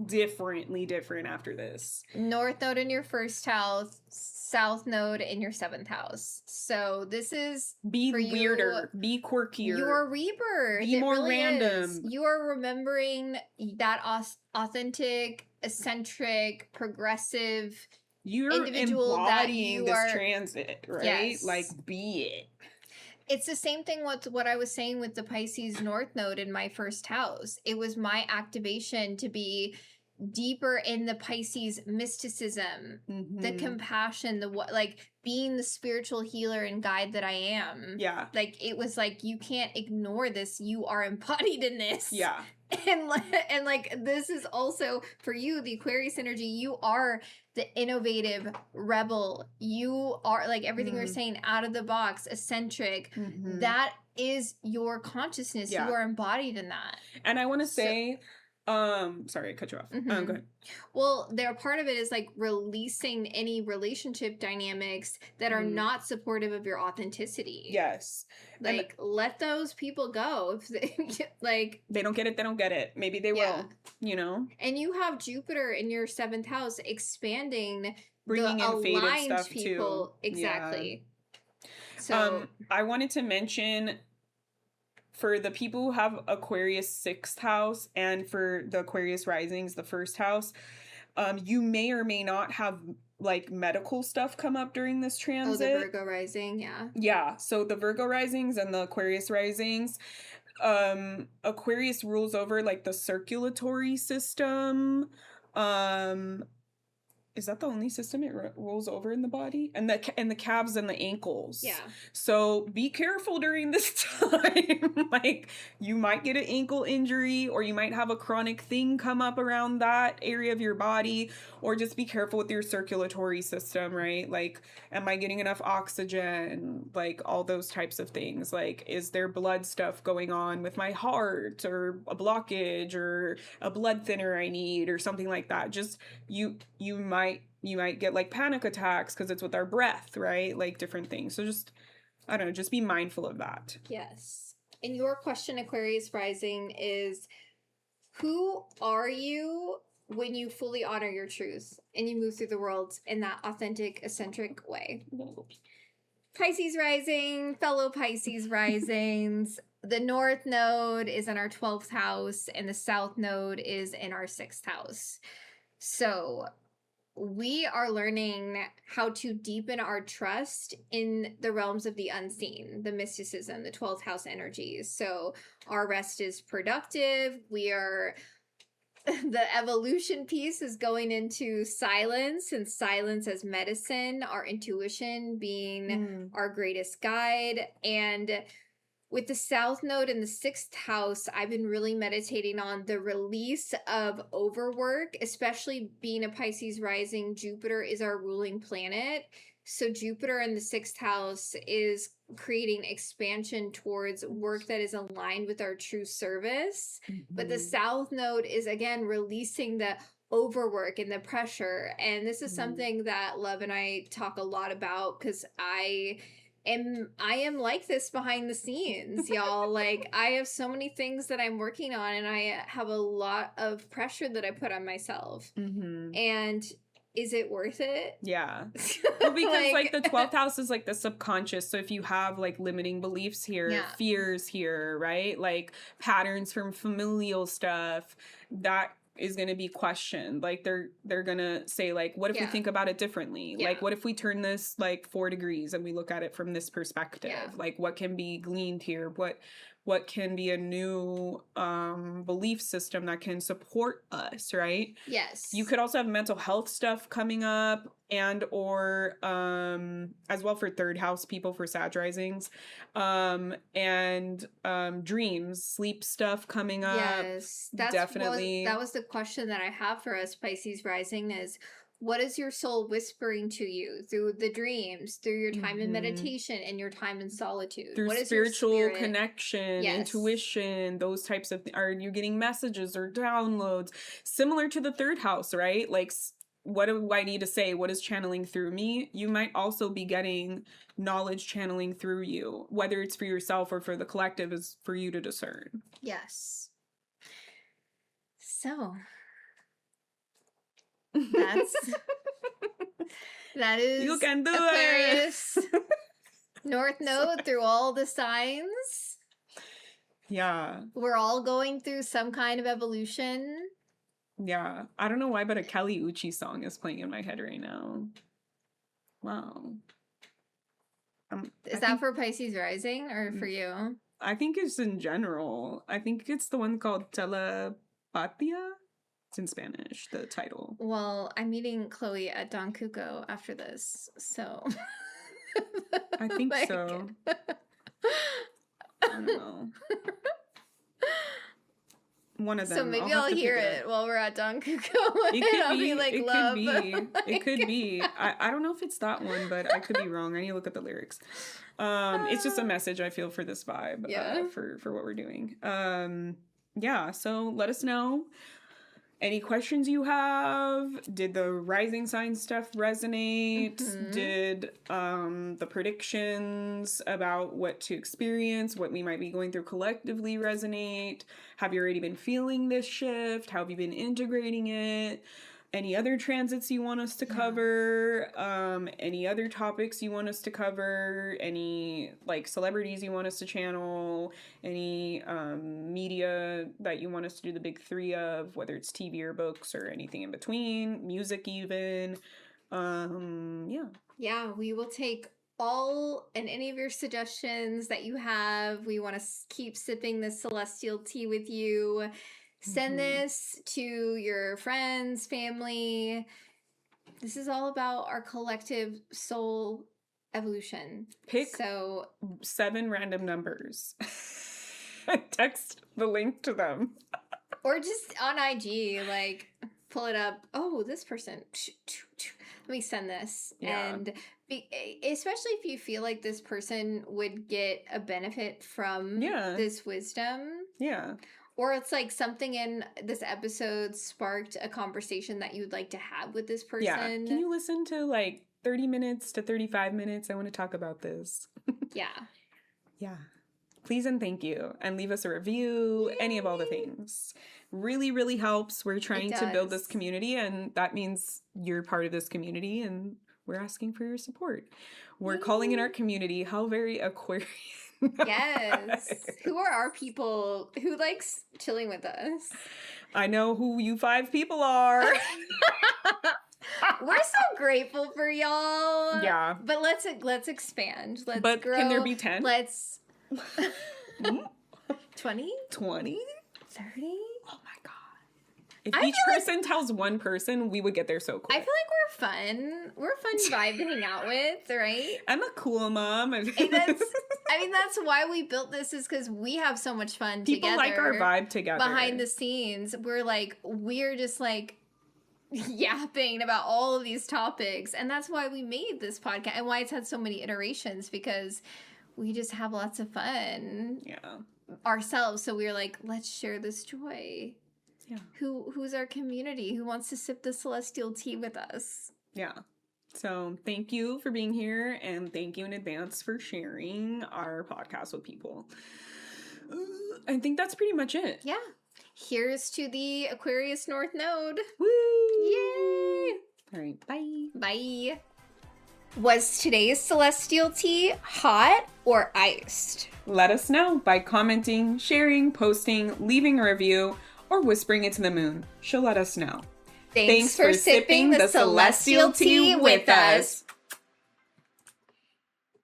different after this. North node in your first house, south node in your 7th house. So this is be weirder, be quirkier. Your rebirth. Be more really random. Is. You are remembering that authentic, eccentric, progressive you're individual that you this are, transit, right? Yes. Like, be it. It's the same thing with what I was saying with the Pisces North Node in my first house. It was my activation to be deeper in the Pisces mysticism, the compassion, like being the spiritual healer and guide that I am. Yeah. Like, it was like, you can't ignore this. You are embodied in this. Yeah. And like, this is also for you, the Aquarius energy. You are the innovative rebel. You are, like, everything we're saying, out of the box, eccentric. That is your consciousness. Yeah. You are embodied in that. And I want to say, sorry, I cut you off. Go ahead. Well, their part of it is like releasing any relationship dynamics that are not supportive of your authenticity. Yes. Like, let those people go. If they, like, they don't get it, they don't get it. Maybe they will, you know? And you have Jupiter in your 7th house expanding, bringing the in faded aligned stuff people. Too. Exactly. Yeah. So I wanted to mention, for the people who have Aquarius 6th house and for the Aquarius risings, the 1st house, you may or may not have like medical stuff come up during this transit. Oh, the Virgo rising, yeah. Yeah, so the Virgo risings and the Aquarius risings, Aquarius rules over like the circulatory system. Is that the only system it rolls over in the body? And the calves and the ankles. Yeah. So be careful during this time. Like, you might get an ankle injury, or you might have a chronic thing come up around that area of your body, or just be careful with your circulatory system, right? Like, am I getting enough oxygen? Like, all those types of things. Like, is there blood stuff going on with my heart, or a blockage, or a blood thinner I need, or something like that? Just, you might get like panic attacks because it's with our breath, right? Like, different things. So just, I don't know, just be mindful of that. Yes. And your question, Aquarius rising, is who are you when you fully honor your truth and you move through the world in that authentic, eccentric way? Pisces rising, fellow Pisces risings. The North Node is in our 12th house and the South Node is in our 6th house. So we are learning how to deepen our trust in the realms of the unseen, the mysticism, the 12th house energies. So our rest is productive. The evolution piece is going into silence, and silence as medicine, our intuition being our greatest guide. And with the South Node in the 6th house, I've been really meditating on the release of overwork, especially being a Pisces rising. Jupiter is our ruling planet. So Jupiter in the 6th house is creating expansion towards work that is aligned with our true service. But the South Node is, again, releasing the overwork and the pressure. And this is something that Love and I talk a lot about, because I am like this behind the scenes, y'all. Like, I have so many things that I'm working on, and I have a lot of pressure that I put on myself. And is it worth it? Yeah. Well, because like the 12th house is like the subconscious. So if you have like limiting beliefs here, fears here, right? Like patterns from familial stuff, that is going to be questioned. Like, they're going to say, like, what if we think about it differently? Like, what if we turn this like 4 degrees and we look at it from this perspective? Like, what can be gleaned here? What can be a new belief system that can support us, right? Yes. You could also have mental health stuff coming up, and or as well for 3rd house people, for Sag risings, and dreams, sleep stuff coming up. Yes, that was the question that I have for us, Pisces rising, is what is your soul whispering to you through the dreams, through your time in meditation and your time in solitude? Through what is spiritual connection, intuition, those types of are you getting messages or downloads? Similar to the 3rd house, right? Like, what do I need to say? What is channeling through me? You might also be getting knowledge channeling through you. Whether it's for yourself or for the collective is for you to discern. Yes. So that is you can do Aquarius it. North Node through all the signs. Yeah. We're all going through some kind of evolution. Yeah. I don't know why, but a Kelly Uchii song is playing in my head right now. Wow. Is that for Pisces rising or for you? I think it's in general. I think it's the one called Telepatia. It's in Spanish, the title. Well, I'm meeting Chloe at Don Cuco after this, so... I think so. I don't know. One of them. So maybe I'll hear it while we're at Don Cuco. It could I'll be like, it love. It could be. I don't know if it's that one, but I could be wrong. I need to look at the lyrics. It's just a message I feel for this vibe. Yeah. For what we're doing. Yeah. So let us know. Any questions you have? Did the rising sign stuff resonate? Mm-hmm. Did the predictions about what to experience, what we might be going through collectively resonate? Have you already been feeling this shift? How have you been integrating it? Any other transits you want us to cover? Any other topics you want us to cover? Any like celebrities you want us to channel? Any media that you want us to do the big three of, whether it's TV or books or anything in between, music even. Yeah, we will take all and any of your suggestions that you have. We want to keep sipping this celestial tea with you. Send this to your friends, family. This is all about our collective soul evolution. Pick 7 random numbers. Text the link to them. Or just on IG, like, pull it up. Oh, this person. Let me send this. Yeah. And especially if you feel like this person would get a benefit from this wisdom. Yeah. Or it's like something in this episode sparked a conversation that you'd like to have with this person. Yeah. Can you listen to like 30 minutes to 35 minutes? I want to talk about this. Yeah. Yeah. Please and thank you. And leave us a review. Yay. Any of all the things. Really, really helps. We're trying to build this community, and that means you're part of this community, and we're asking for your support. We're calling in our community How Very Aquarius. Yes. Who are our people? Who likes chilling with us? I know who you 5 people are. We're so grateful for y'all. Yeah. But let's expand. Let's grow. Can there be 10? Let's 20? 20? 30? Oh my god. If each person tells one person, we would get there so quick. I feel like we're fun. We're a fun vibe to hang out with, right? I'm a cool mom. And that's why we built this, is because we have so much fun People together. like our vibe together. Behind the scenes, we're just like yapping about all of these topics. And that's why we made this podcast and why it's had so many iterations, because we just have lots of fun ourselves. So we were like, let's share this joy. Yeah. Who's our community? Who wants to sip the celestial tea with us? Yeah. So thank you for being here, and thank you in advance for sharing our podcast with people. I think that's pretty much it. Yeah. Here's to the Aquarius North Node. Woo! Yay! All right. Bye. Bye. Was today's celestial tea hot or iced? Let us know by commenting, sharing, posting, leaving a review, or whispering it to the moon. She'll let us know. Thanks for sipping the celestial tea with us.